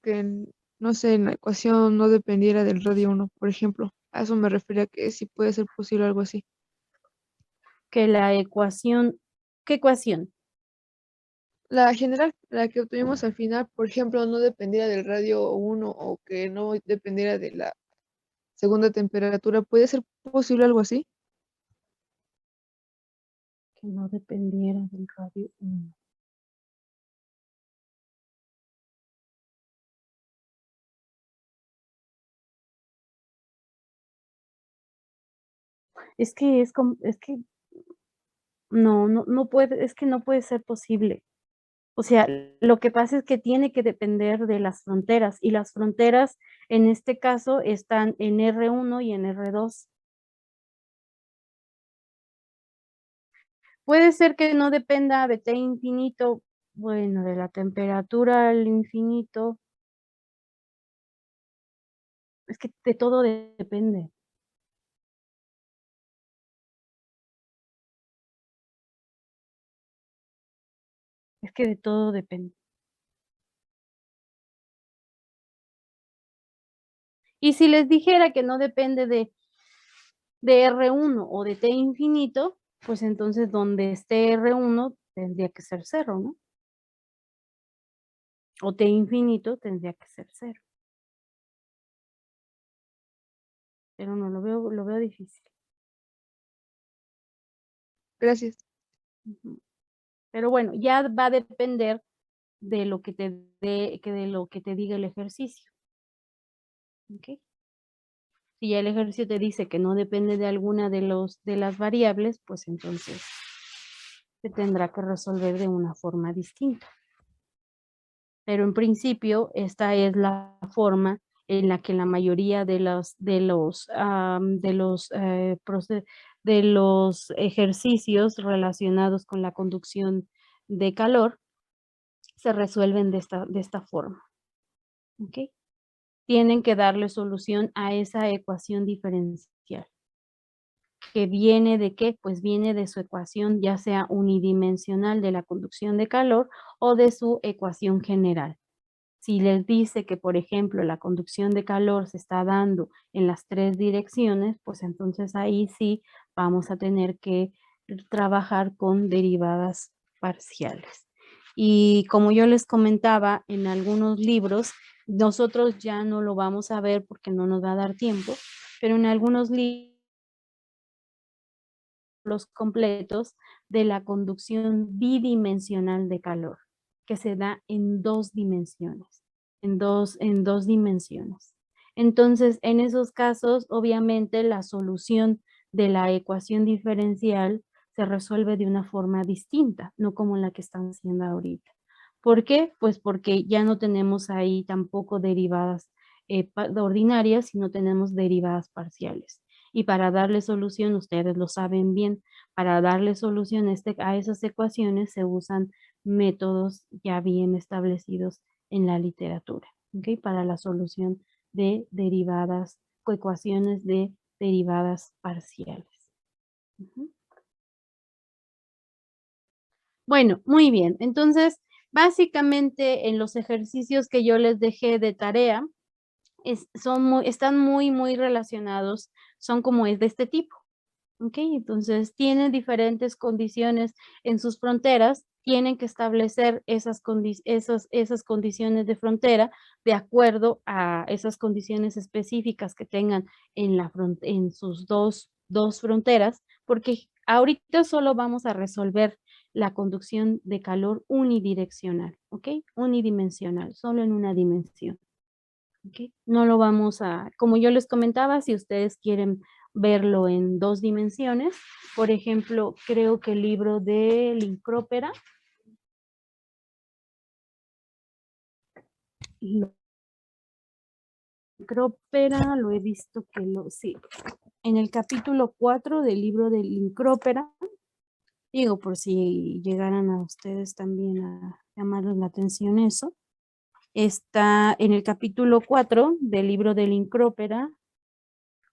no sé, en la ecuación no dependiera del radio 1, por ejemplo. A eso me refería que sí puede ser posible algo así. que la ecuación, ¿qué ecuación? La general, la que obtuvimos al final, por ejemplo, no dependiera del radio 1 o que no dependiera de la segunda temperatura. ¿Puede ser posible algo así? Que no dependiera del radio 1. Es que no puede, es que no puede ser posible. O sea, lo que pasa es que tiene que depender de las fronteras y las fronteras en este caso están en R1 y en R2. Puede ser que no dependa de T infinito, bueno, de la temperatura al infinito. Es que de todo depende. Es que de todo depende. Y si les dijera que no depende de R1 o de T infinito, pues entonces donde esté R1 tendría que ser 0, ¿no? O T infinito tendría que ser 0. Pero no, lo veo difícil. Gracias. Ujú. Pero bueno, ya va a depender de lo que de lo que te diga el ejercicio. ¿Ok? Si ya el ejercicio te dice que no depende de alguna de las variables, pues entonces se tendrá que resolver de una forma distinta. Pero en principio, esta es la forma en la que la mayoría de los ejercicios relacionados con la conducción de calor se resuelven de esta forma. ¿Ok? Tienen que darle solución a esa ecuación diferencial. ¿Que viene de qué? Pues viene de su ecuación ya sea unidimensional de la conducción de calor o de su ecuación general. Si les dice que, por ejemplo, la conducción de calor se está dando en las 3 direcciones, pues entonces ahí sí vamos a tener que trabajar con derivadas parciales. Y como yo les comentaba en algunos libros, nosotros ya no lo vamos a ver porque no nos va a dar tiempo, pero en algunos libros completos de la conducción bidimensional de calor, que se da en 2 dimensiones, en dos dimensiones. Entonces, en esos casos, obviamente, la solución de la ecuación diferencial se resuelve de una forma distinta, no como la que estamos haciendo ahorita. ¿Por qué? Pues porque ya no tenemos ahí tampoco derivadas ordinarias, sino tenemos derivadas parciales. Y para darle solución, ustedes lo saben bien, para darle solución a esas ecuaciones se usan métodos ya bien establecidos en la literatura, ¿ok? Para la solución de derivadas, ecuaciones de derivadas parciales. Ujú. Bueno, muy bien. Entonces, básicamente en los ejercicios que yo les dejé de tarea, están muy relacionados, son como es de este tipo. ¿Ok? Entonces, tienen diferentes condiciones en sus fronteras, tienen que establecer esas condiciones de frontera de acuerdo a esas condiciones específicas que tengan en sus dos fronteras, porque ahorita solo vamos a resolver la conducción de calor unidireccional, ¿ok? Unidimensional, solo en una dimensión. ¿ok? No lo vamos a, como yo les comentaba, si ustedes quieren verlo en 2 dimensiones, por ejemplo, creo que el libro de Lincrópera lo he visto que sí, en el capítulo 4 del libro de Lincrópera, digo, por si llegaran a ustedes también a llamarles la atención eso, está en el capítulo 4 del libro de Lincrópera,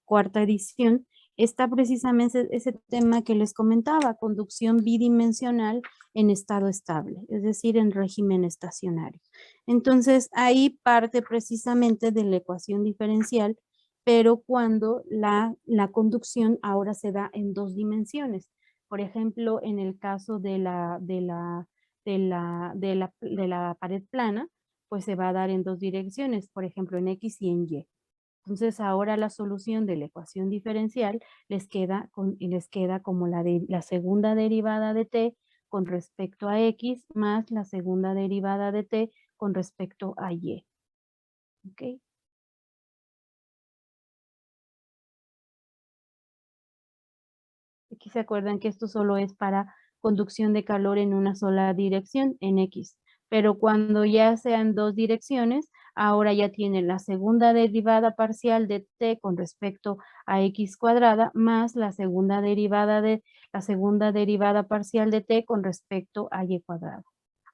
4ª edición, está precisamente ese tema que les comentaba, conducción bidimensional en estado estable, es decir, en régimen estacionario. Entonces, ahí parte precisamente de la ecuación diferencial, pero cuando la conducción ahora se da en 2 dimensiones. Por ejemplo, en el caso de la pared plana, pues se va a dar en 2 direcciones, por ejemplo, en X y en Y. Entonces ahora la solución de la ecuación diferencial les queda como la segunda derivada de t con respecto a x más la segunda derivada de t con respecto a y. ¿Ok? Aquí se acuerdan que esto solo es para conducción de calor en una sola dirección, en X. Pero cuando ya sean 2 direcciones, ahora ya tiene la segunda derivada parcial de t con respecto a x cuadrada más la segunda derivada parcial de t con respecto a y cuadrada.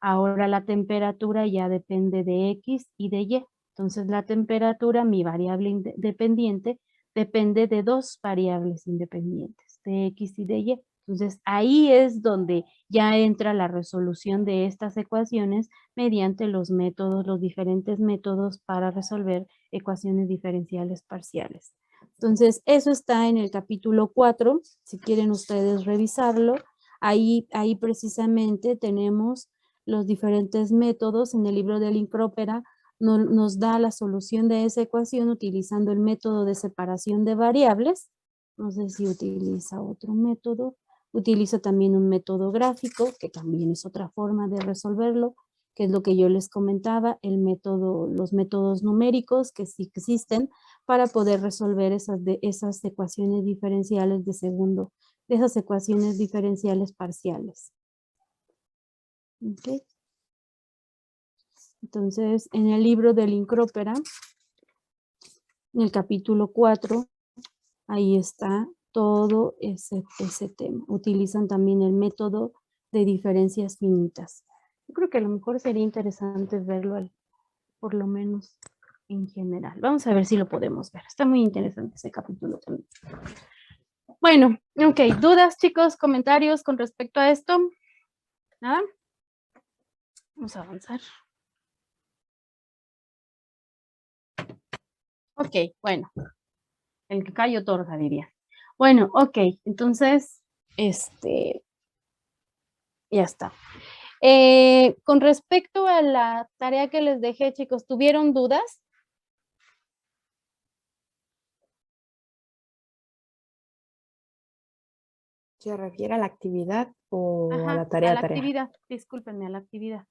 Ahora la temperatura ya depende de x y de y. Entonces la temperatura, mi variable dependiente, depende de 2 variables independientes, de X y de Y. Entonces, ahí es donde ya entra la resolución de estas ecuaciones mediante los diferentes métodos para resolver ecuaciones diferenciales parciales. Entonces, eso está en el capítulo 4, si quieren ustedes revisarlo. Ahí precisamente tenemos los diferentes métodos en el libro de Lincrópera. Nos da la solución de esa ecuación utilizando el método de separación de variables. No sé si utiliza otro método. Utiliza también un método gráfico, que también es otra forma de resolverlo, que es lo que yo les comentaba, los métodos numéricos que sí existen para poder resolver esas ecuaciones diferenciales de esas ecuaciones diferenciales parciales. ¿Okay? Entonces, en el libro de Lincrópera, en el capítulo 4, ahí está todo ese tema. Utilizan también el método de diferencias finitas. Yo creo que a lo mejor sería interesante verlo, por lo menos en general. Vamos a ver si lo podemos ver. Está muy interesante ese capítulo también. Bueno, ok. ¿Dudas, chicos? ¿Comentarios con respecto a esto? ¿Nada? Vamos a avanzar. Ok, bueno. El que cayó otorga, diría. Bueno, ok. Entonces, ya está. Con respecto a la tarea que les dejé, chicos, ¿tuvieron dudas? ¿Se refiere a la actividad o a Ajá, la tarea? a la actividad. Discúlpenme, a la actividad.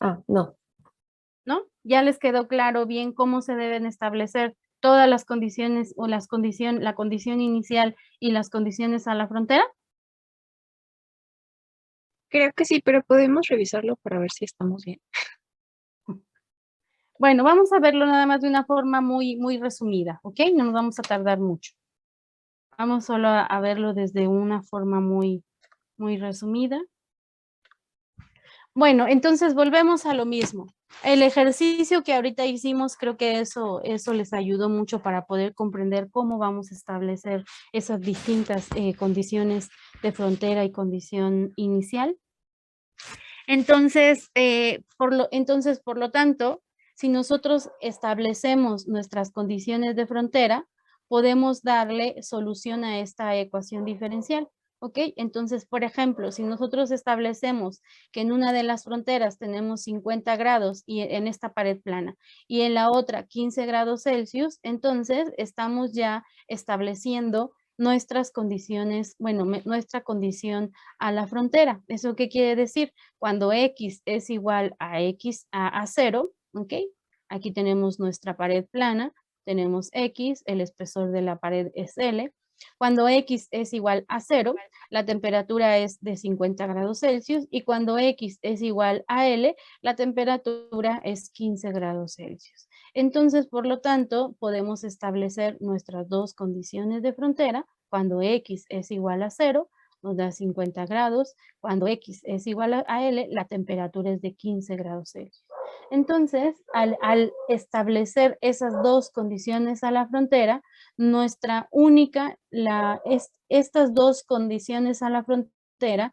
Ah, no. ¿No? ¿Ya les quedó claro bien cómo se deben establecer todas las condiciones o la condición inicial y las condiciones a la frontera? Creo que sí, pero podemos revisarlo para ver si estamos bien. Bueno, vamos a verlo nada más de una forma muy, muy resumida, ¿ok? No nos vamos a tardar mucho. Vamos solo a verlo desde una forma muy, muy resumida. Bueno, entonces volvemos a lo mismo. El ejercicio que ahorita hicimos, creo que eso les ayudó mucho para poder comprender cómo vamos a establecer esas distintas condiciones de frontera y condición inicial. Entonces, por lo tanto, si nosotros establecemos nuestras condiciones de frontera, podemos darle solución a esta ecuación diferencial. ¿Ok? Entonces, por ejemplo, si nosotros establecemos que en una de las fronteras tenemos 50 grados y en esta pared plana y en la otra 15 grados Celsius, entonces estamos ya estableciendo nuestras condiciones, bueno, nuestra condición a la frontera. ¿Eso qué quiere decir? Cuando X es igual a 0, ¿ok? Aquí tenemos nuestra pared plana, tenemos X, el espesor de la pared es L. Cuando X es igual a 0, la temperatura es de 50 grados Celsius y cuando X es igual a L, la temperatura es 15 grados Celsius. Entonces, por lo tanto, podemos establecer nuestras dos condiciones de frontera. Cuando X es igual a 0, nos da 50 grados. Cuando X es igual a L, la temperatura es de 15 grados Celsius. Entonces, al establecer esas dos condiciones a la frontera, estas dos condiciones a la frontera,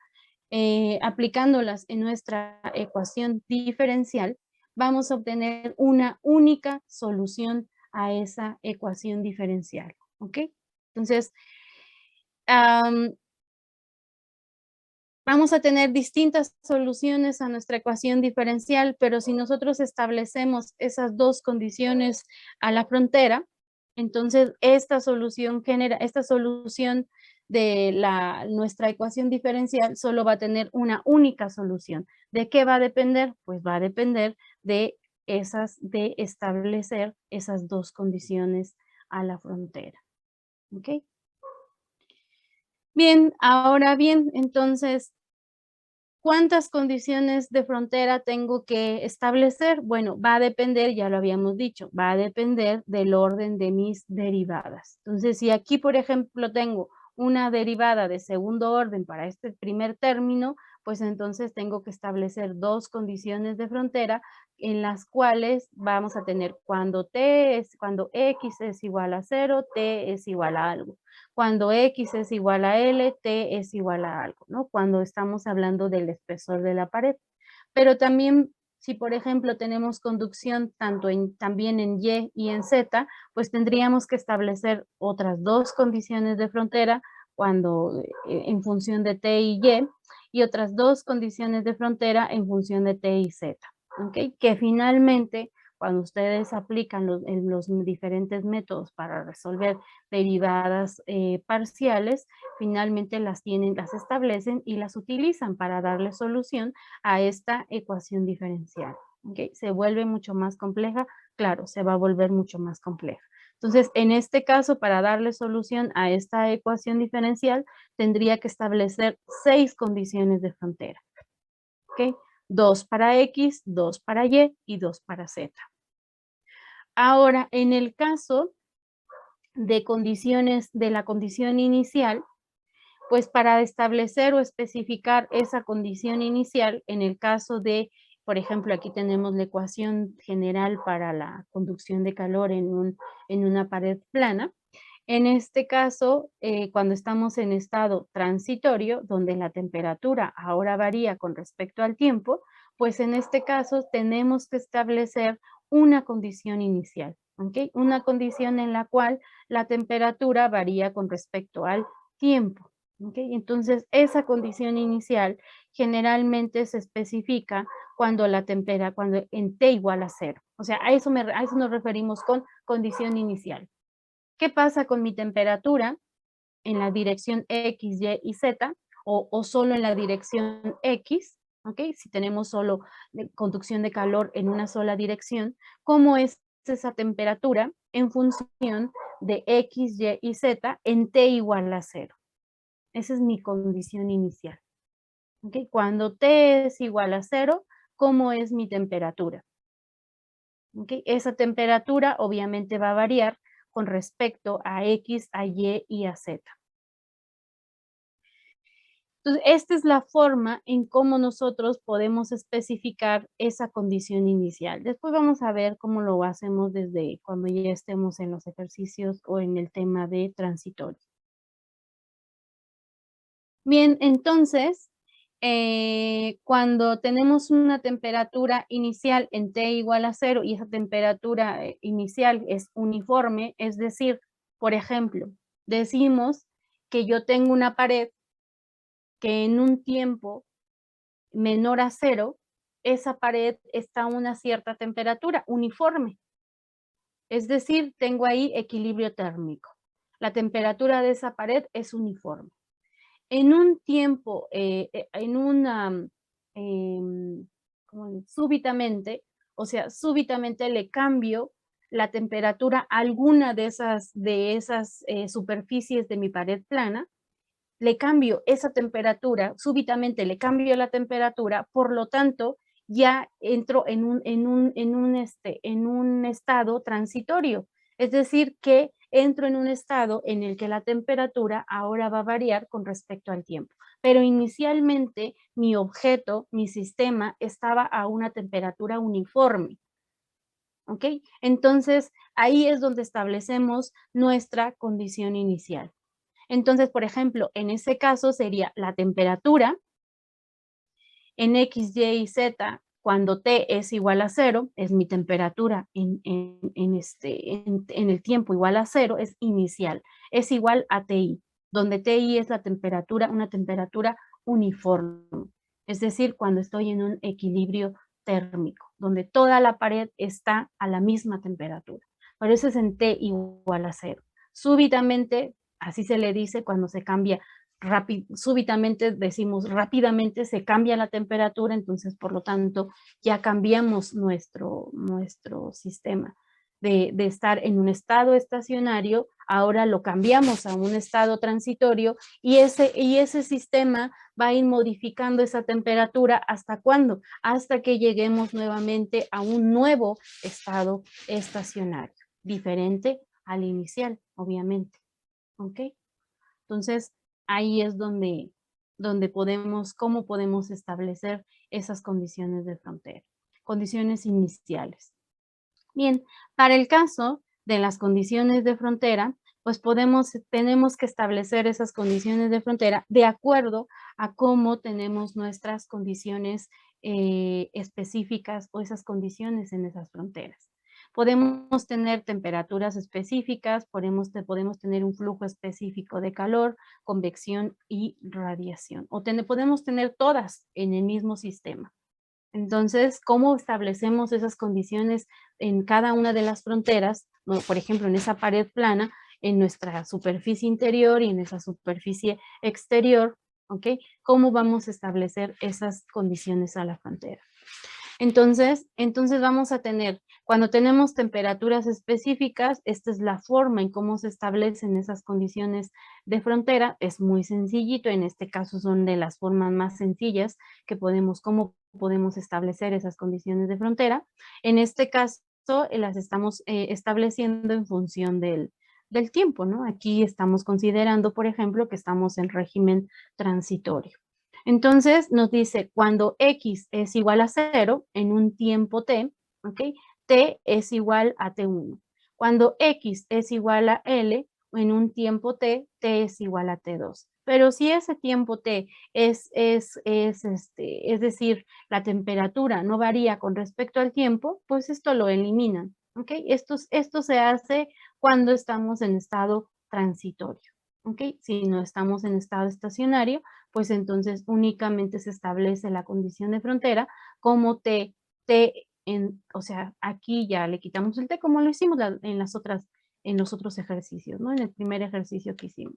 aplicándolas en nuestra ecuación diferencial, vamos a obtener una única solución a esa ecuación diferencial, ¿ok? Entonces, vamos a tener distintas soluciones a nuestra ecuación diferencial, pero si nosotros establecemos esas dos condiciones a la frontera, entonces esta solución de nuestra ecuación diferencial solo va a tener una única solución. ¿De qué va a depender? Pues va a depender de establecer esas dos condiciones a la frontera. ¿Ok? Bien, ahora bien, entonces, ¿cuántas condiciones de frontera tengo que establecer? Bueno, va a depender, ya lo habíamos dicho, va a depender del orden de mis derivadas. Entonces, si aquí, por ejemplo, tengo una derivada de segundo orden para este primer término, pues entonces tengo que establecer dos condiciones de frontera en las cuales vamos a tener cuando X es igual a 0, T es igual a algo. Cuando X es igual a L, T es igual a algo, ¿no? Cuando estamos hablando del espesor de la pared. Pero también, si por ejemplo tenemos conducción también en Y y en Z, pues tendríamos que establecer otras dos condiciones de frontera en función de T y otras dos condiciones de frontera en función de T y Z, ¿ok? Que finalmente, cuando ustedes aplican los diferentes métodos para resolver derivadas parciales, finalmente las establecen y las utilizan para darle solución a esta ecuación diferencial. ¿Okay? Se vuelve mucho más compleja, claro, se va a volver mucho más compleja. Entonces, en este caso, para darle solución a esta ecuación diferencial, tendría que establecer 6 condiciones de frontera. ¿Okay? 2 para X, 2 para Y y 2 para Z. Ahora, en el caso de la condición inicial, pues para establecer o especificar esa condición inicial, en el caso de, por ejemplo, aquí tenemos la ecuación general para la conducción de calor en una pared plana. En este caso, cuando estamos en estado transitorio, donde la temperatura ahora varía con respecto al tiempo, pues en este caso tenemos que establecer una condición inicial, ¿ok? Una condición en la cual la temperatura varía con respecto al tiempo, ¿ok? Entonces, esa condición inicial generalmente se especifica cuando en T igual a 0. O sea, a eso nos referimos con condición inicial. ¿Qué pasa con mi temperatura en la dirección X, Y y Z o solo en la dirección X? ¿Ok? Si tenemos solo conducción de calor en una sola dirección, ¿cómo es esa temperatura en función de X, Y y Z en T igual a 0? Esa es mi condición inicial. ¿Ok? Cuando T es igual a 0, ¿cómo es mi temperatura? ¿Ok? Esa temperatura obviamente va a variar con respecto a X, a Y y a Z. Entonces, esta es la forma en cómo nosotros podemos especificar esa condición inicial. Después vamos a ver cómo lo hacemos desde cuando ya estemos en los ejercicios o en el tema de transitorio. Bien, entonces, cuando tenemos una temperatura inicial en T igual a 0 y esa temperatura inicial es uniforme, es decir, por ejemplo, decimos que yo tengo una pared que en un tiempo menor a 0, esa pared está a una cierta temperatura uniforme. Es decir, tengo ahí equilibrio térmico. La temperatura de esa pared es uniforme. En un tiempo, súbitamente, O sea, súbitamente le cambio la temperatura a alguna de esas superficies de mi pared plana, le cambio esa temperatura, súbitamente le cambio la temperatura, por lo tanto, ya entro en un estado transitorio. Es decir, que entro en un estado en el que la temperatura ahora va a variar con respecto al tiempo. Pero inicialmente mi objeto, mi sistema, estaba a una temperatura uniforme. ¿Ok? Entonces, ahí es donde establecemos nuestra condición inicial. Entonces, por ejemplo, en ese caso sería la temperatura en X, Y y Z, cuando T es igual a 0, es mi temperatura en el tiempo igual a 0, es inicial, es igual a TI, donde TI es la temperatura, una temperatura uniforme, es decir, cuando estoy en un equilibrio térmico, donde toda la pared está a la misma temperatura. Pero eso es en T igual a 0. Súbitamente, así se le dice cuando se cambia súbitamente, decimos rápidamente se cambia la temperatura, entonces por lo tanto ya cambiamos nuestro sistema de estar en un estado estacionario, ahora lo cambiamos a un estado transitorio y ese sistema va a ir modificando esa temperatura ¿hasta cuándo? Hasta que lleguemos nuevamente a un nuevo estado estacionario, diferente al inicial, obviamente. ¿Ok? Entonces, ahí es donde cómo podemos establecer esas condiciones de frontera, condiciones iniciales. Bien, para el caso de las condiciones de frontera, pues tenemos que establecer esas condiciones de frontera de acuerdo a cómo tenemos nuestras condiciones específicas o esas condiciones en esas fronteras. Podemos tener temperaturas específicas, podemos tener un flujo específico de calor, convección y radiación. O podemos tener todas en el mismo sistema. Entonces, ¿cómo establecemos esas condiciones en cada una de las fronteras? Bueno, por ejemplo, en esa pared plana, en nuestra superficie interior y en esa superficie exterior, ¿ok? ¿Cómo vamos a establecer esas condiciones a la frontera? Entonces vamos a tener, cuando tenemos temperaturas específicas, esta es la forma en cómo se establecen esas condiciones de frontera. Es muy sencillito, en este caso son de las formas más sencillas que cómo podemos establecer esas condiciones de frontera. En este caso, las estamos estableciendo en función del tiempo, ¿no? Aquí estamos considerando, por ejemplo, que estamos en régimen transitorio. Entonces nos dice cuando X es igual a 0 en un tiempo T, ¿ok? T es igual a T1. Cuando X es igual a L en un tiempo T, T es igual a T2. Pero si ese tiempo T es decir, la temperatura no varía con respecto al tiempo, pues esto lo eliminan, ¿ok? Esto se hace cuando estamos en estado transitorio, ¿ok? Si no estamos en estado estacionario, pues entonces únicamente se establece la condición de frontera como o sea, aquí ya le quitamos el T como lo hicimos en los otros ejercicios, ¿no? En el primer ejercicio que hicimos.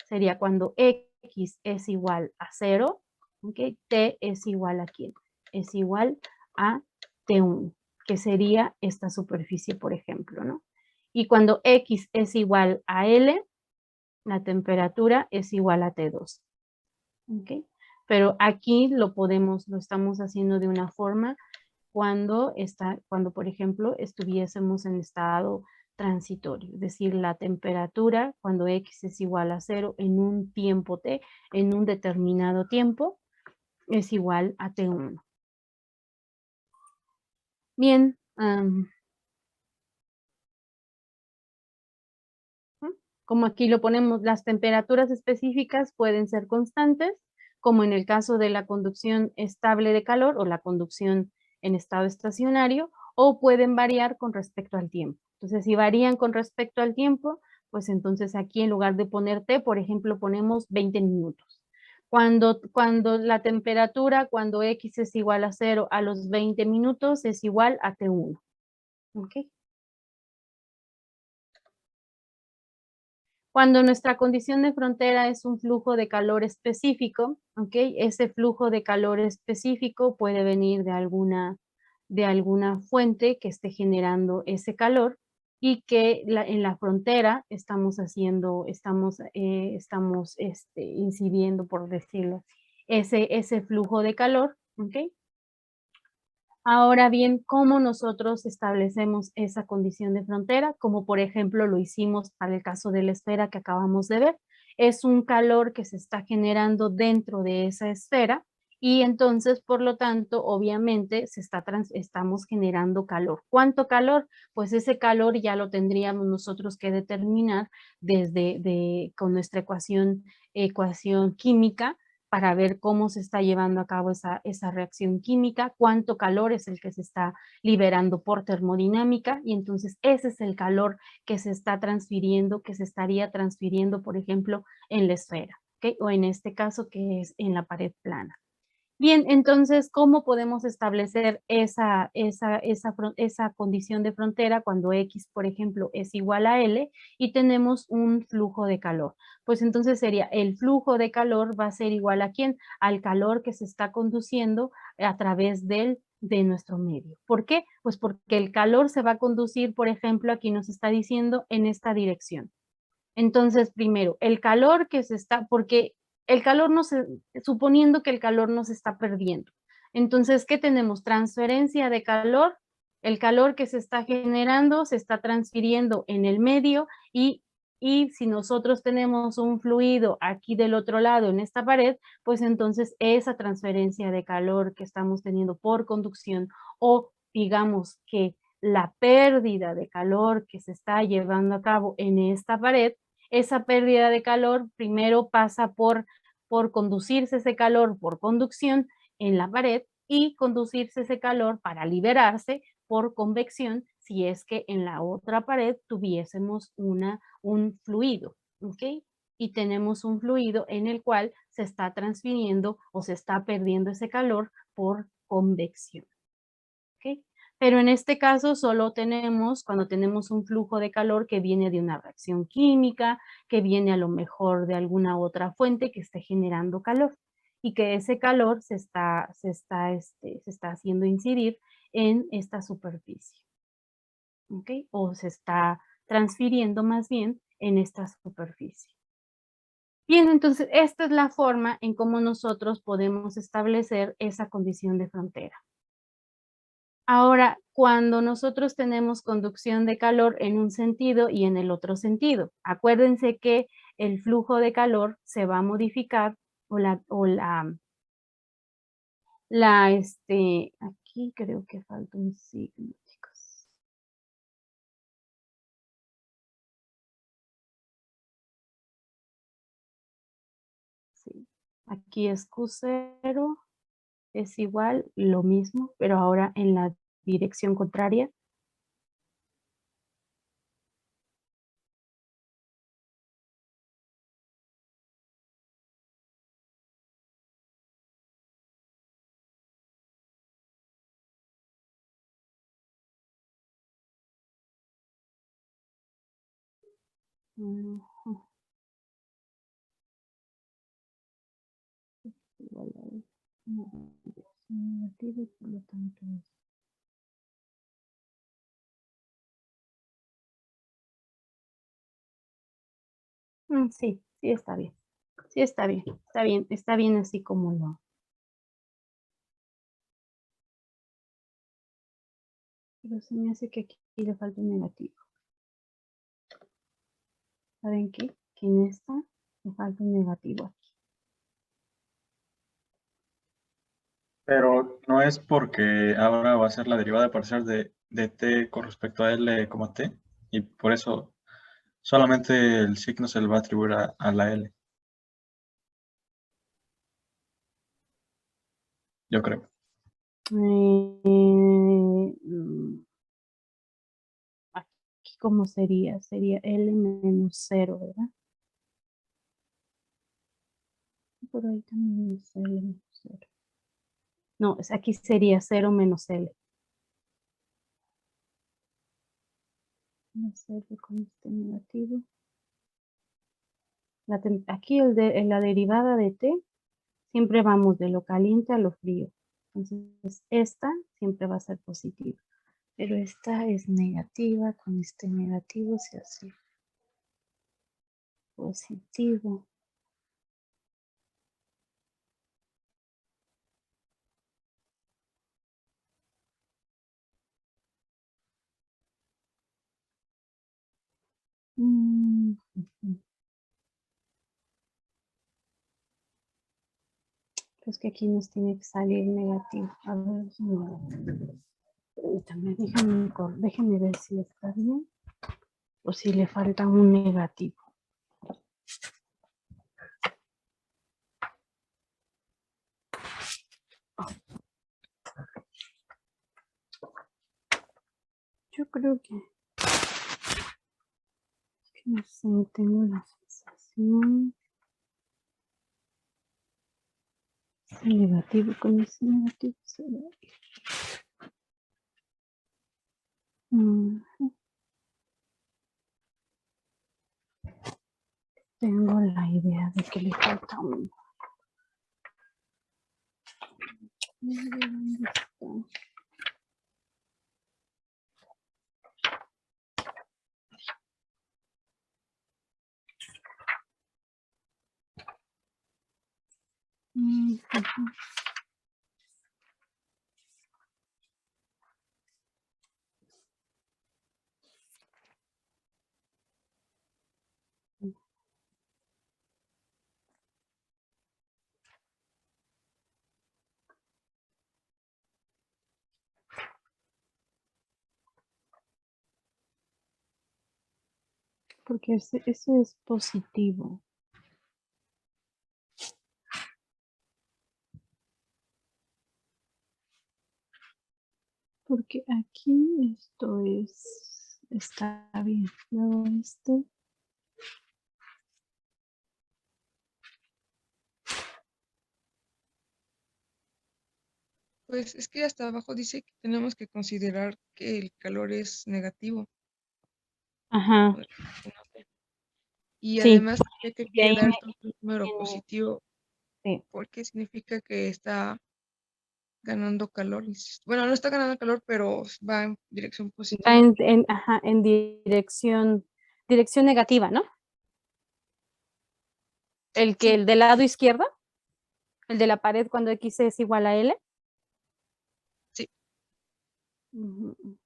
Sería cuando X es igual a 0, ¿ok? T es igual a ¿quién? Es igual a T1, que sería esta superficie, por ejemplo, ¿no? Y cuando X es igual a L, la temperatura es igual a T2. ¿Ok? Pero aquí lo estamos haciendo de una forma cuando, por ejemplo, estuviésemos en estado transitorio, es decir, la temperatura cuando X es igual a 0 en un tiempo T, en un determinado tiempo, es igual a T1. Bien, como aquí lo ponemos, las temperaturas específicas pueden ser constantes, como en el caso de la conducción estable de calor o la conducción en estado estacionario, o pueden variar con respecto al tiempo. Entonces, si varían con respecto al tiempo, pues entonces aquí en lugar de poner T, por ejemplo, ponemos 20 minutos. Cuando la temperatura, cuando X es igual a 0 a los 20 minutos, es igual a T1. ¿Ok? Cuando nuestra condición de frontera es un flujo de calor específico, ¿ok? Ese flujo de calor específico puede venir de de alguna fuente que esté generando ese calor y que en la frontera estamos incidiendo, por decirlo, ese flujo de calor, ¿ok? Ahora bien, ¿cómo nosotros establecemos esa condición de frontera? Como por ejemplo lo hicimos para el caso de la esfera que acabamos de ver. Es un calor que se está generando dentro de esa esfera y entonces, por lo tanto, obviamente estamos generando calor. ¿Cuánto calor? Pues ese calor ya lo tendríamos nosotros que determinar con nuestra ecuación química, para ver cómo se está llevando a cabo esa reacción química, cuánto calor es el que se está liberando por termodinámica, y entonces ese es el calor que se está transfiriendo, que se estaría transfiriendo, por ejemplo, en la esfera, ¿ok? O en este caso que es en la pared plana. Bien, entonces, ¿cómo podemos establecer esa condición de frontera cuando X, por ejemplo, es igual a L y tenemos un flujo de calor? Pues entonces sería el flujo de calor va a ser igual a ¿quién? Al calor que se está conduciendo a través de nuestro medio. ¿Por qué? Pues porque el calor se va a conducir, por ejemplo, aquí nos está diciendo en esta dirección. Entonces, primero, el calor que se está, porque el calor suponiendo que el calor no se está perdiendo. Entonces, ¿qué tenemos? Transferencia de calor, el calor que se está generando se está transfiriendo en el medio y si nosotros tenemos un fluido aquí del otro lado en esta pared, pues entonces esa transferencia de calor que estamos teniendo por conducción o digamos que la pérdida de calor que se está llevando a cabo en esta pared, esa pérdida de calor primero pasa por conducirse ese calor por conducción en la pared y conducirse ese calor para liberarse por convección si es que en la otra pared tuviésemos un fluido, ¿ok? Y tenemos un fluido en el cual se está transfiriendo o se está perdiendo ese calor por convección, ¿ok? Pero en este caso solo tenemos, cuando tenemos un flujo de calor que viene de una reacción química, que viene a lo mejor de alguna otra fuente que esté generando calor y que ese calor se está haciendo incidir en esta superficie, ¿ok? O se está transfiriendo más bien en esta superficie. Bien, entonces esta es la forma en cómo nosotros podemos establecer esa condición de frontera. Ahora, cuando nosotros tenemos conducción de calor en un sentido y en el otro sentido, acuérdense que el flujo de calor se va a modificar aquí creo que falta un signo, chicos. Sí, aquí es Q0, es igual, lo mismo, pero ahora en la dirección contraria. Ujú. Igual a negativo y por lo tanto sí, sí está bien. Sí está bien, está bien así como lo. Pero se me hace que aquí le falta un negativo. ¿Saben qué? Que en esta le falta un negativo aquí. Pero no es porque ahora va a ser la derivada parcial de t con respecto a L como t, y por eso solamente el signo se le va a atribuir a la L, yo creo. Aquí como sería L menos 0, ¿verdad? Por ahí también es L menos 0. No, aquí sería 0 menos L. Menos L con este negativo. Aquí en la derivada de t, siempre vamos de lo caliente a lo frío. Entonces, esta siempre va a ser positiva. Pero esta es negativa, con este negativo se hace positivo. Es que aquí nos tiene que salir negativo. A ver, permítame, déjame ver si está bien o si le falta un negativo. Yo creo que no sé, tengo la sensación. El negativo con ese negativo se va a ir. Tengo la idea de que le falta uno. ¿Dónde está? Porque ese es positivo. Porque aquí esto está bien. Luego este. Pues es que hasta abajo dice que tenemos que considerar que el calor es negativo. Ajá. Y Sí, además hay que y ahí quedar un número tiene- positivo sí. porque significa que está ganando calor. Bueno, no está ganando calor, pero va en dirección Va positiva. en dirección negativa, ¿no? El del lado izquierdo, el de la pared cuando X es igual a L. Sí. Ujú.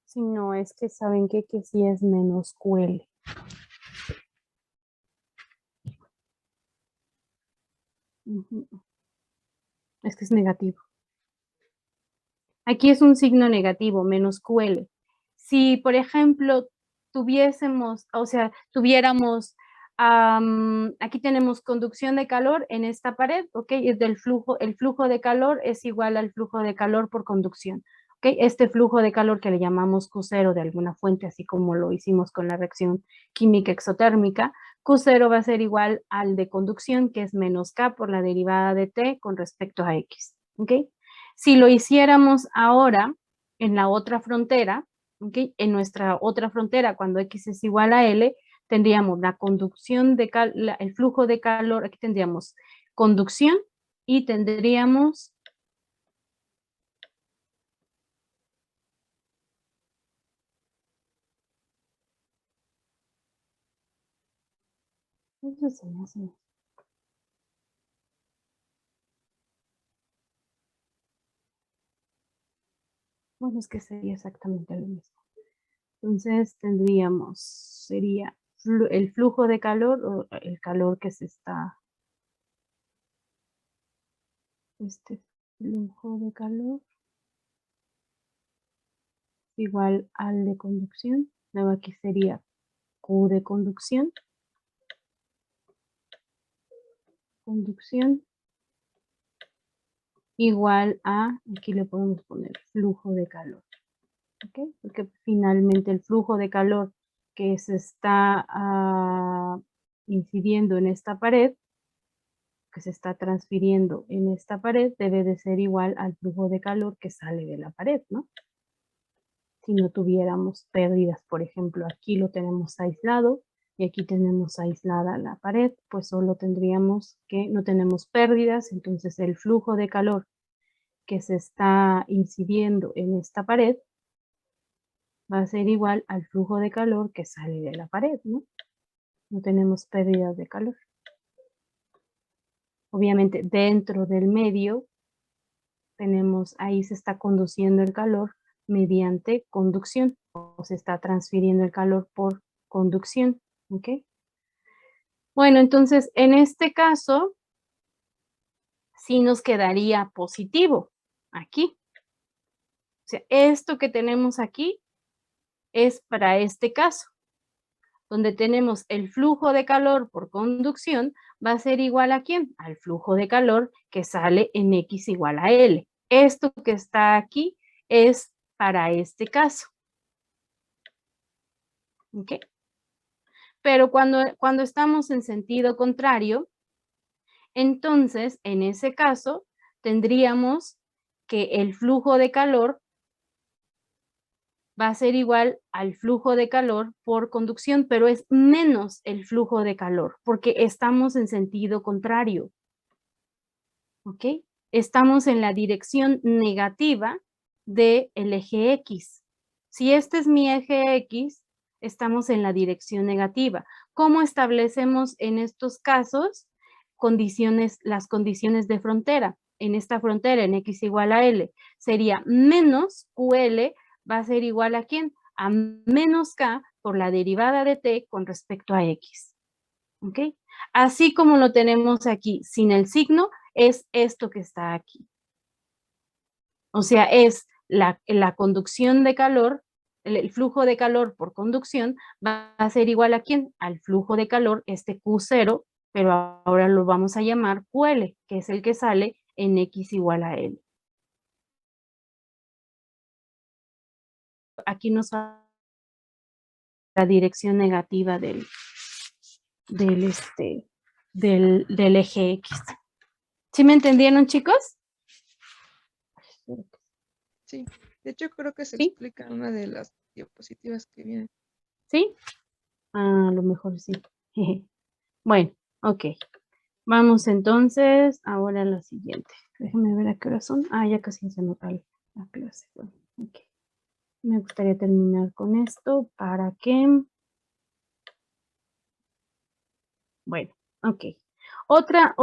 Sí, no, es que saben que sí es menos QL. Ujú. Es que es negativo. Aquí es un signo negativo, menos QL. Si, por ejemplo, tuviéramos, aquí tenemos conducción de calor en esta pared, ¿ok? Es del flujo, el flujo de calor es igual al flujo de calor por conducción, ¿ok? Este flujo de calor que le llamamos Q0 de alguna fuente, así como lo hicimos con la reacción química exotérmica, Q0 va a ser igual al de conducción, que es menos K por la derivada de T con respecto a X, ¿ok? Si lo hiciéramos ahora en la otra frontera, ¿okay? En nuestra otra frontera, cuando X es igual a L, tendríamos la conducción de el flujo de calor, aquí tendríamos conducción y tendríamos eso se me hace. Bueno, es que sería exactamente lo mismo. Entonces tendríamos, sería el flujo de calor o el calor que se está, este flujo de calor igual al de conducción. Luego aquí sería Q de conducción igual a, aquí le podemos poner flujo de calor, ¿ok? Porque finalmente el flujo de calor que se está incidiendo en esta pared, que se está transfiriendo en esta pared, debe de ser igual al flujo de calor que sale de la pared, ¿no? Si no tuviéramos pérdidas, por ejemplo, aquí lo tenemos aislado, y aquí tenemos aislada la pared, pues solo tendríamos que, no tenemos pérdidas, entonces el flujo de calor que se está incidiendo en esta pared va a ser igual al flujo de calor que sale de la pared, ¿no? No tenemos pérdidas de calor. Obviamente dentro del medio tenemos, ahí se está conduciendo el calor mediante conducción, o se está transfiriendo el calor por conducción, ¿ok? Bueno, entonces en este caso sí nos quedaría positivo aquí. O sea, esto que tenemos aquí es para este caso, donde tenemos el flujo de calor por conducción, va a ser igual a ¿quién? Al flujo de calor que sale en X igual a L. Esto que está aquí es para este caso. ¿Ok? Pero cuando estamos en sentido contrario, entonces, en ese caso, tendríamos que el flujo de calor va a ser igual al flujo de calor por conducción, pero es menos el flujo de calor, porque estamos en sentido contrario. ¿Ok? Estamos en la dirección negativa del eje X. Si este es mi eje X, estamos en la dirección negativa. ¿Cómo establecemos en estos casos las condiciones de frontera? En esta frontera, en X igual a L, sería menos QL va a ser igual a ¿quién? A menos K por la derivada de T con respecto a X. ¿Ok? Así como lo tenemos aquí, sin el signo, es esto que está aquí. O sea, es la conducción de calor, el flujo de calor por conducción va a ser igual a ¿quién? Al flujo de calor, este Q0, pero ahora lo vamos a llamar QL, que es el que sale en X igual a L. Aquí nos va la dirección negativa del eje X. ¿Sí me entendieron, chicos? Sí, de hecho creo que se ¿Sí? explica en una de las diapositivas que vienen. ¿Sí? A lo mejor sí. Bueno, ok. Vamos entonces ahora a lo siguiente. Déjenme ver a qué hora son. Ah, ya casi se nota la clase. Bueno, ok. Me gustaría terminar con esto para que... Bueno, ok. Otra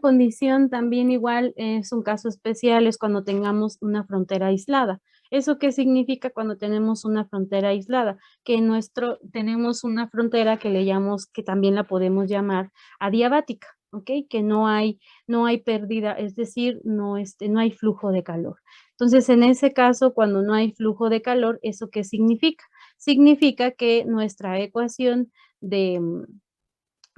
condición también igual es un caso especial, es cuando tengamos una frontera aislada. ¿Eso qué significa cuando tenemos una frontera aislada? Que tenemos una frontera que le llamamos, que también la podemos llamar adiabática, ¿ok? Que no hay pérdida, es decir, no hay flujo de calor. Entonces, en ese caso, cuando no hay flujo de calor, ¿eso qué significa? Significa que nuestra ecuación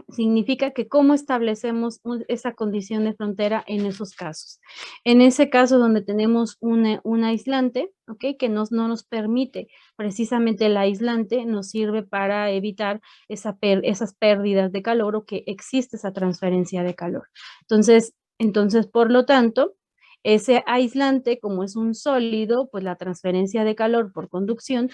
significa que cómo establecemos esa condición de frontera en esos casos. En ese caso donde tenemos un aislante, ¿ok? Que no nos permite, precisamente el aislante nos sirve para evitar esas pérdidas de calor o que existe esa transferencia de calor. Entonces, por lo tanto, ese aislante, como es un sólido, pues la transferencia de calor por conducción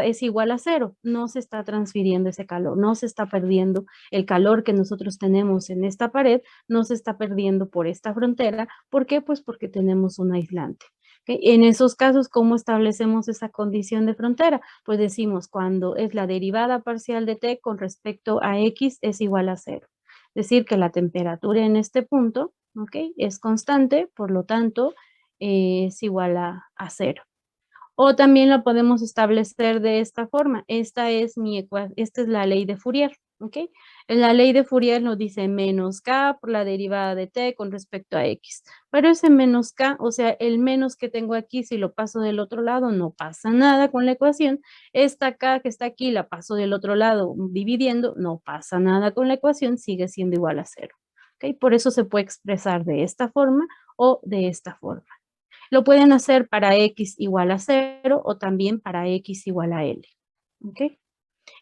es igual a cero, no se está transfiriendo ese calor, no se está perdiendo el calor que nosotros tenemos en esta pared, no se está perdiendo por esta frontera. ¿Por qué? Pues porque tenemos un aislante. ¿Okay? En esos casos, ¿cómo establecemos esa condición de frontera? Pues decimos cuando es la derivada parcial de T con respecto a X es igual a cero. Es decir, que la temperatura en este punto, ¿ok? Es constante, por lo tanto, es igual a cero. O también lo podemos establecer de esta forma. Esta es la ley de Fourier, ¿ok? La ley de Fourier nos dice menos K por la derivada de T con respecto a X. Pero ese menos K, o sea, el menos que tengo aquí, si lo paso del otro lado, no pasa nada con la ecuación. Esta K que está aquí, la paso del otro lado dividiendo, no pasa nada con la ecuación, sigue siendo igual a cero. ¿Ok? Por eso se puede expresar de esta forma o de esta forma. Lo pueden hacer para X igual a 0 o también para X igual a L. ¿Ok?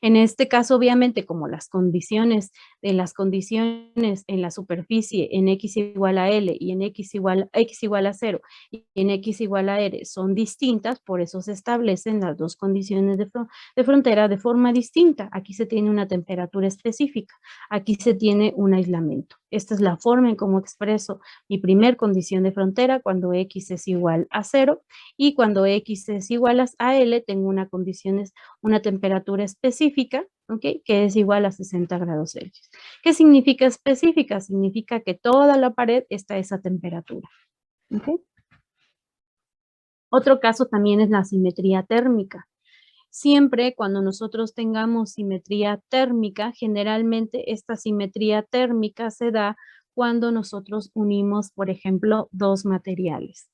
En este caso, obviamente, como las condiciones de las condiciones en la superficie en x igual a L y en x igual a 0 y en x igual a R son distintas, por eso se establecen las dos condiciones de frontera de forma distinta. Aquí se tiene una temperatura específica, aquí se tiene un aislamiento. Esta es la forma en cómo expreso mi primer condición de frontera cuando x es igual a 0 y cuando x es igual a L tengo una temperatura específica, ¿ok? Que es igual a 60 grados Celsius. ¿Qué significa específica? Significa que toda la pared está a esa temperatura, ¿ok? Otro caso también es la simetría térmica. Siempre cuando nosotros tengamos simetría térmica, generalmente esta simetría térmica se da cuando nosotros unimos, por ejemplo, dos materiales.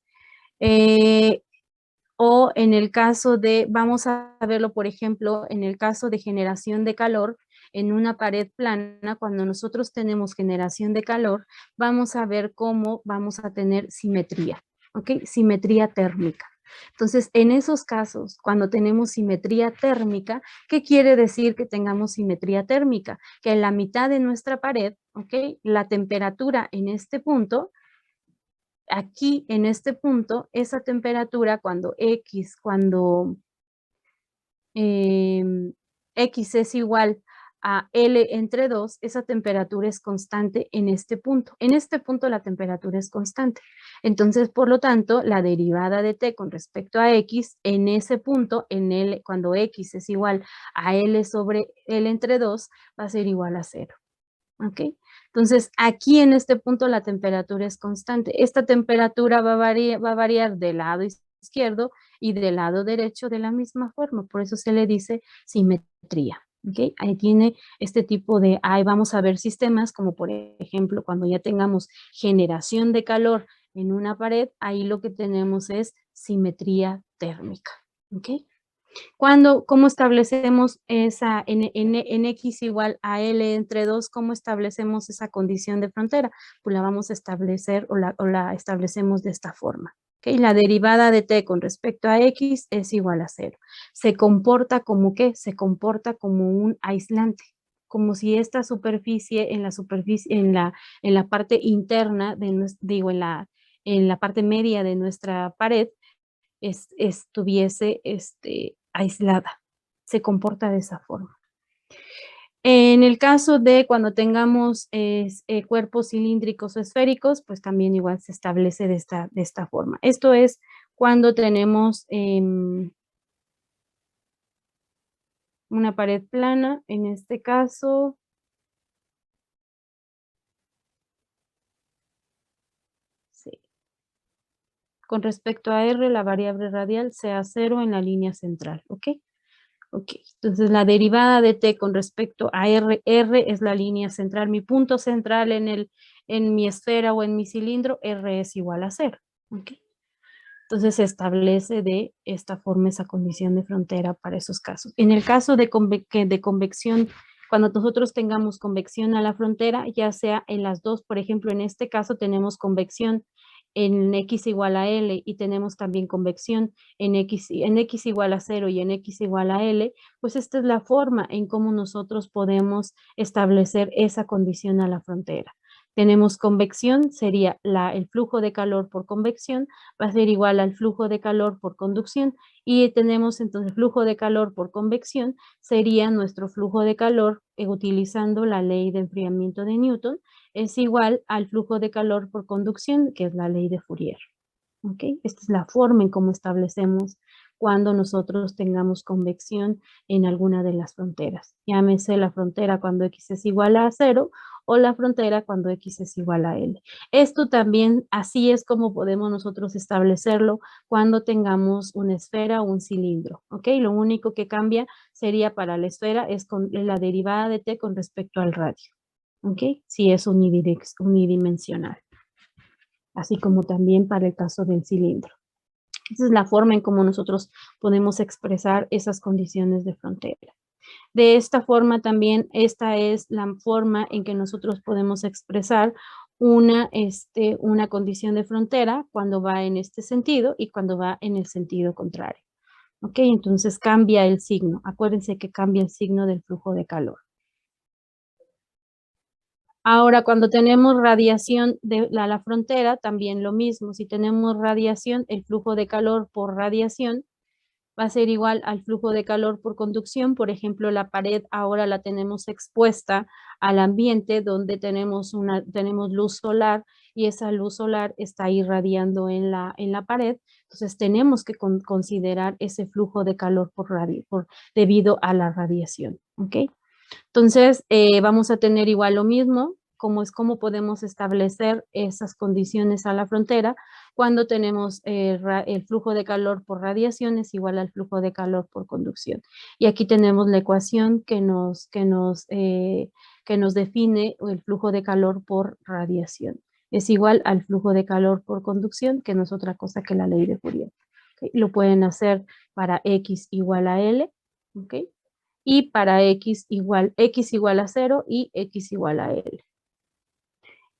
O en el caso de, vamos a verlo, por ejemplo, en el caso de generación de calor en una pared plana, cuando nosotros tenemos generación de calor, vamos a ver cómo vamos a tener simetría, ¿ok? Simetría térmica. Entonces, en esos casos, cuando tenemos simetría térmica, ¿qué quiere decir que tengamos simetría térmica? Que en la mitad de nuestra pared, ¿ok? La temperatura en este punto, aquí en este punto, esa temperatura cuando X es igual a L entre 2, esa temperatura es constante en este punto. En este punto la temperatura es constante. Entonces, por lo tanto, la derivada de T con respecto a X en ese punto, en L, cuando X es igual a L sobre L entre 2, va a ser igual a 0. ¿Ok? Entonces, aquí en este punto la temperatura es constante. Esta temperatura va a variar del lado izquierdo y del lado derecho de la misma forma. Por eso se le dice simetría. ¿Ok? Ahí tiene este tipo de, ahí vamos a ver sistemas como por ejemplo cuando ya tengamos generación de calor en una pared, ahí lo que tenemos es simetría térmica. ¿Ok? ¿Cómo establecemos esa en X igual a L entre 2? ¿Cómo establecemos esa condición de frontera? Pues la vamos a establecer o la establecemos de esta forma. ¿Okay? La derivada de T con respecto a X es igual a 0. ¿Se comporta como qué? Se comporta como un aislante, como si esta superficie, en la parte interna, en la parte media de nuestra pared, estuviese aislada. Se comporta de esa forma. En el caso de cuando tengamos cuerpos cilíndricos o esféricos, pues también igual se establece de esta forma. Esto es cuando tenemos una pared plana, en este caso. Sí. Con respecto a R, la variable radial sea 0 en la línea central, ¿ok? Ok, entonces la derivada de T con respecto a R es la línea central, mi punto central en mi esfera o en mi cilindro, R es igual a 0. Ok, entonces se establece de esta forma esa condición de frontera para esos casos. En el caso de convección, cuando nosotros tengamos convección a la frontera, ya sea en las dos, por ejemplo, en este caso tenemos convección en X igual a L y tenemos también convección en X igual a 0 y en X igual a L, pues esta es la forma en cómo nosotros podemos establecer esa condición a la frontera. Tenemos convección, sería el flujo de calor por convección, va a ser igual al flujo de calor por conducción, y tenemos entonces flujo de calor por convección, sería nuestro flujo de calor utilizando la ley de enfriamiento de Newton, es igual al flujo de calor por conducción, que es la ley de Fourier. ¿Ok? Esta es la forma en cómo establecemos cuando nosotros tengamos convección en alguna de las fronteras. Llámese la frontera cuando X es igual a 0 o la frontera cuando X es igual a L. Esto también, así es como podemos nosotros establecerlo cuando tengamos una esfera o un cilindro. ¿Ok? Lo único que cambia sería para la esfera es con la derivada de T con respecto al radio. ¿Ok? Si es unidimensional. Así como también para el caso del cilindro. Esa es la forma en cómo nosotros podemos expresar esas condiciones de frontera. De esta forma también, esta es la forma en que nosotros podemos expresar una condición de frontera cuando va en este sentido y cuando va en el sentido contrario. ¿Ok? Entonces cambia el signo. Acuérdense que cambia el signo del flujo de calor. Ahora, cuando tenemos radiación de la frontera, también lo mismo. Si tenemos radiación, el flujo de calor por radiación va a ser igual al flujo de calor por conducción. Por ejemplo, la pared ahora la tenemos expuesta al ambiente donde tenemos luz solar y esa luz solar está irradiando en la pared. Entonces tenemos que considerar ese flujo de calor debido a la radiación. ¿Ok? Entonces, vamos a tener igual lo mismo, cómo podemos establecer esas condiciones a la frontera cuando tenemos el flujo de calor por radiación es igual al flujo de calor por conducción. Y aquí tenemos la ecuación que nos define el flujo de calor por radiación. Es igual al flujo de calor por conducción, que no es otra cosa que la ley de Fourier. ¿Okay? Lo pueden hacer para X igual a L, ¿ok? Y para X igual a 0 y X igual a L.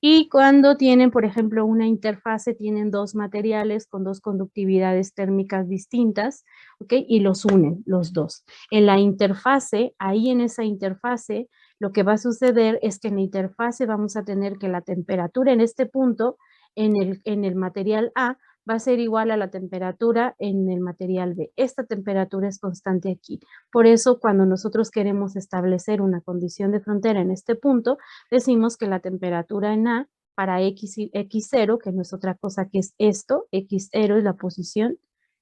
Y cuando tienen, por ejemplo, una interfase, tienen dos materiales con dos conductividades térmicas distintas, ¿ok? Y los unen, los dos. En la interfase, ahí en esa interfase, lo que va a suceder es que en la interfase vamos a tener que la temperatura en este punto, en el material A, va a ser igual a la temperatura en el material B. Esta temperatura es constante aquí. Por eso, cuando nosotros queremos establecer una condición de frontera en este punto, decimos que la temperatura en A para X0, que no es otra cosa que es esto, X0 es la posición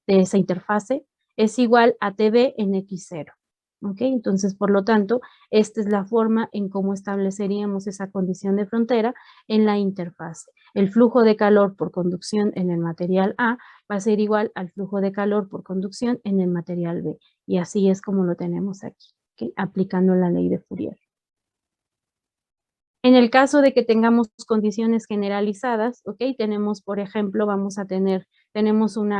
de esa interfase, es igual a TB en X0. ¿Ok? Entonces, por lo tanto, esta es la forma en cómo estableceríamos esa condición de frontera en la interfase. El flujo de calor por conducción en el material A va a ser igual al flujo de calor por conducción en el material B. Y así es como lo tenemos aquí, ¿okay? Aplicando la ley de Fourier. En el caso de que tengamos condiciones generalizadas, ¿ok? Tenemos, por ejemplo,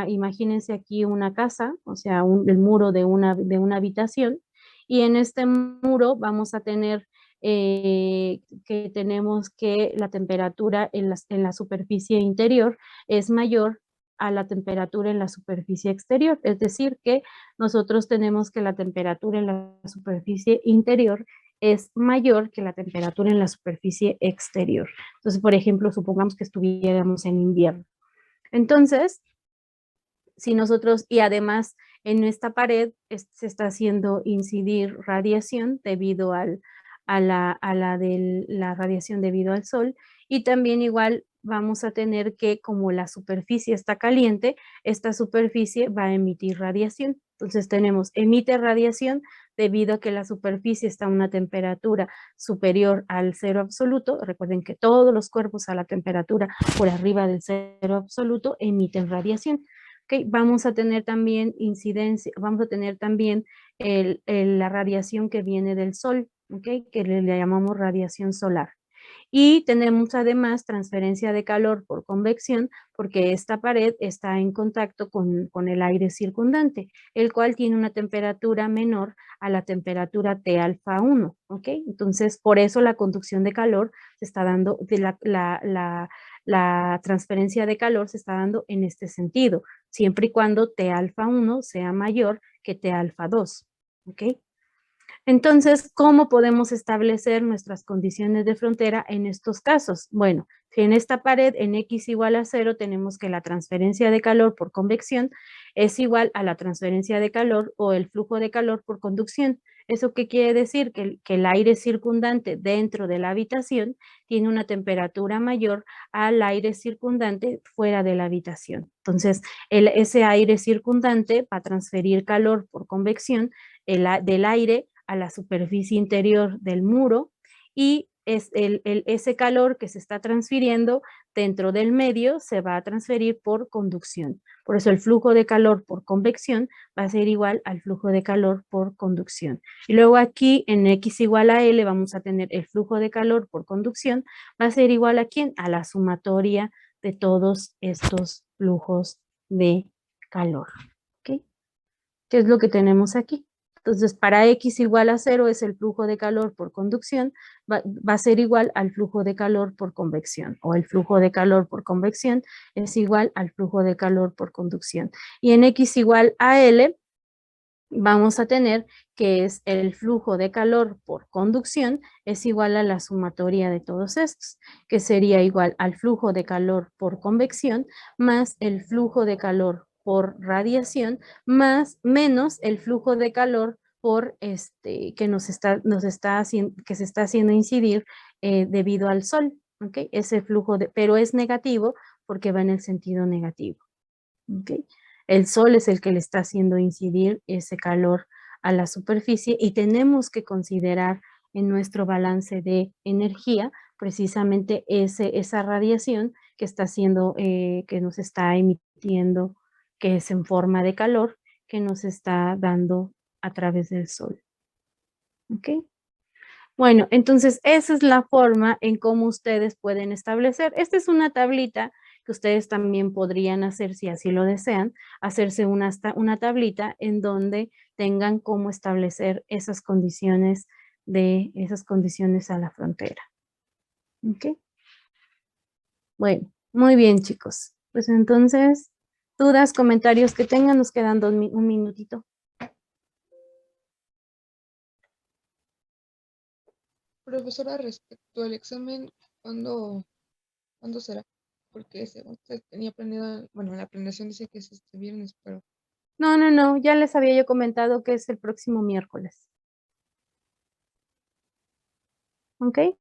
imagínense aquí una casa, o sea, el muro de una habitación, y en este muro vamos a tener tenemos que la temperatura en la superficie interior es mayor a la temperatura en la superficie exterior, es decir, que nosotros tenemos que la temperatura en la superficie interior es mayor que la temperatura en la superficie exterior. Entonces, por ejemplo, supongamos que estuviéramos en invierno. Entonces, si nosotros, y además en esta pared se está haciendo incidir radiación debido a la radiación debido al sol, y también igual vamos a tener que, como la superficie está caliente, esta superficie va a emitir radiación. Entonces tenemos, emite radiación debido a que la superficie está a una temperatura superior al cero absoluto. Recuerden que todos los cuerpos a la temperatura por arriba del cero absoluto emiten radiación. Okay, vamos a tener también incidencia, vamos a tener también la radiación que viene del sol, okay, que le llamamos radiación solar. Y tenemos además transferencia de calor por convección, porque esta pared está en contacto con el aire circundante, el cual tiene una temperatura menor a la temperatura T alfa 1, ¿ok? Entonces, por eso la conducción de calor se está dando, la transferencia de calor se está dando en este sentido, siempre y cuando T alfa 1 sea mayor que T alfa 2, ¿ok? Entonces, ¿cómo podemos establecer nuestras condiciones de frontera en estos casos? Bueno, si en esta pared en X igual a 0 tenemos que la transferencia de calor por convección es igual a la transferencia de calor o el flujo de calor por conducción. ¿Eso qué quiere decir? Que el aire circundante dentro de la habitación tiene una temperatura mayor al aire circundante fuera de la habitación. Entonces, ese aire circundante va a transferir calor por convección del aire a la superficie interior del muro y ese calor que se está transfiriendo dentro del medio se va a transferir por conducción. Por eso el flujo de calor por convección va a ser igual al flujo de calor por conducción. Y luego aquí en X igual a L vamos a tener el flujo de calor por conducción, va a ser igual a ¿quién? A la sumatoria de todos estos flujos de calor. ¿Okay? ¿Qué es lo que tenemos aquí? Entonces, para X igual a 0 es el flujo de calor por conducción, va a ser igual al flujo de calor por convección, o el flujo de calor por convección es igual al flujo de calor por conducción. Y en X igual a L, vamos a tener que es el flujo de calor por conducción, es igual a la sumatoria de todos estos, que sería igual al flujo de calor por convección más el flujo de calor por radiación más menos el flujo de calor por que se está haciendo incidir debido al sol, ¿ok? Ese flujo pero es negativo porque va en el sentido negativo, ¿ok? El sol es el que le está haciendo incidir ese calor a la superficie y tenemos que considerar en nuestro balance de energía precisamente esa radiación que está haciendo, que nos está emitiendo, que es en forma de calor, que nos está dando a través del sol. ¿Ok? Bueno, entonces esa es la forma en cómo ustedes pueden establecer. Esta es una tablita que ustedes también podrían hacer si así lo desean, hacerse una tablita en donde tengan cómo establecer esas condiciones a la frontera. ¿Ok? Bueno, muy bien, chicos. Pues entonces, dudas, comentarios que tengan, nos quedan un minutito. Profesora, respecto al examen, ¿cuándo será? Porque según usted tenía planeada, bueno, la planeación dice que es este viernes, pero No, ya les había yo comentado que es el próximo miércoles. ¿Ok?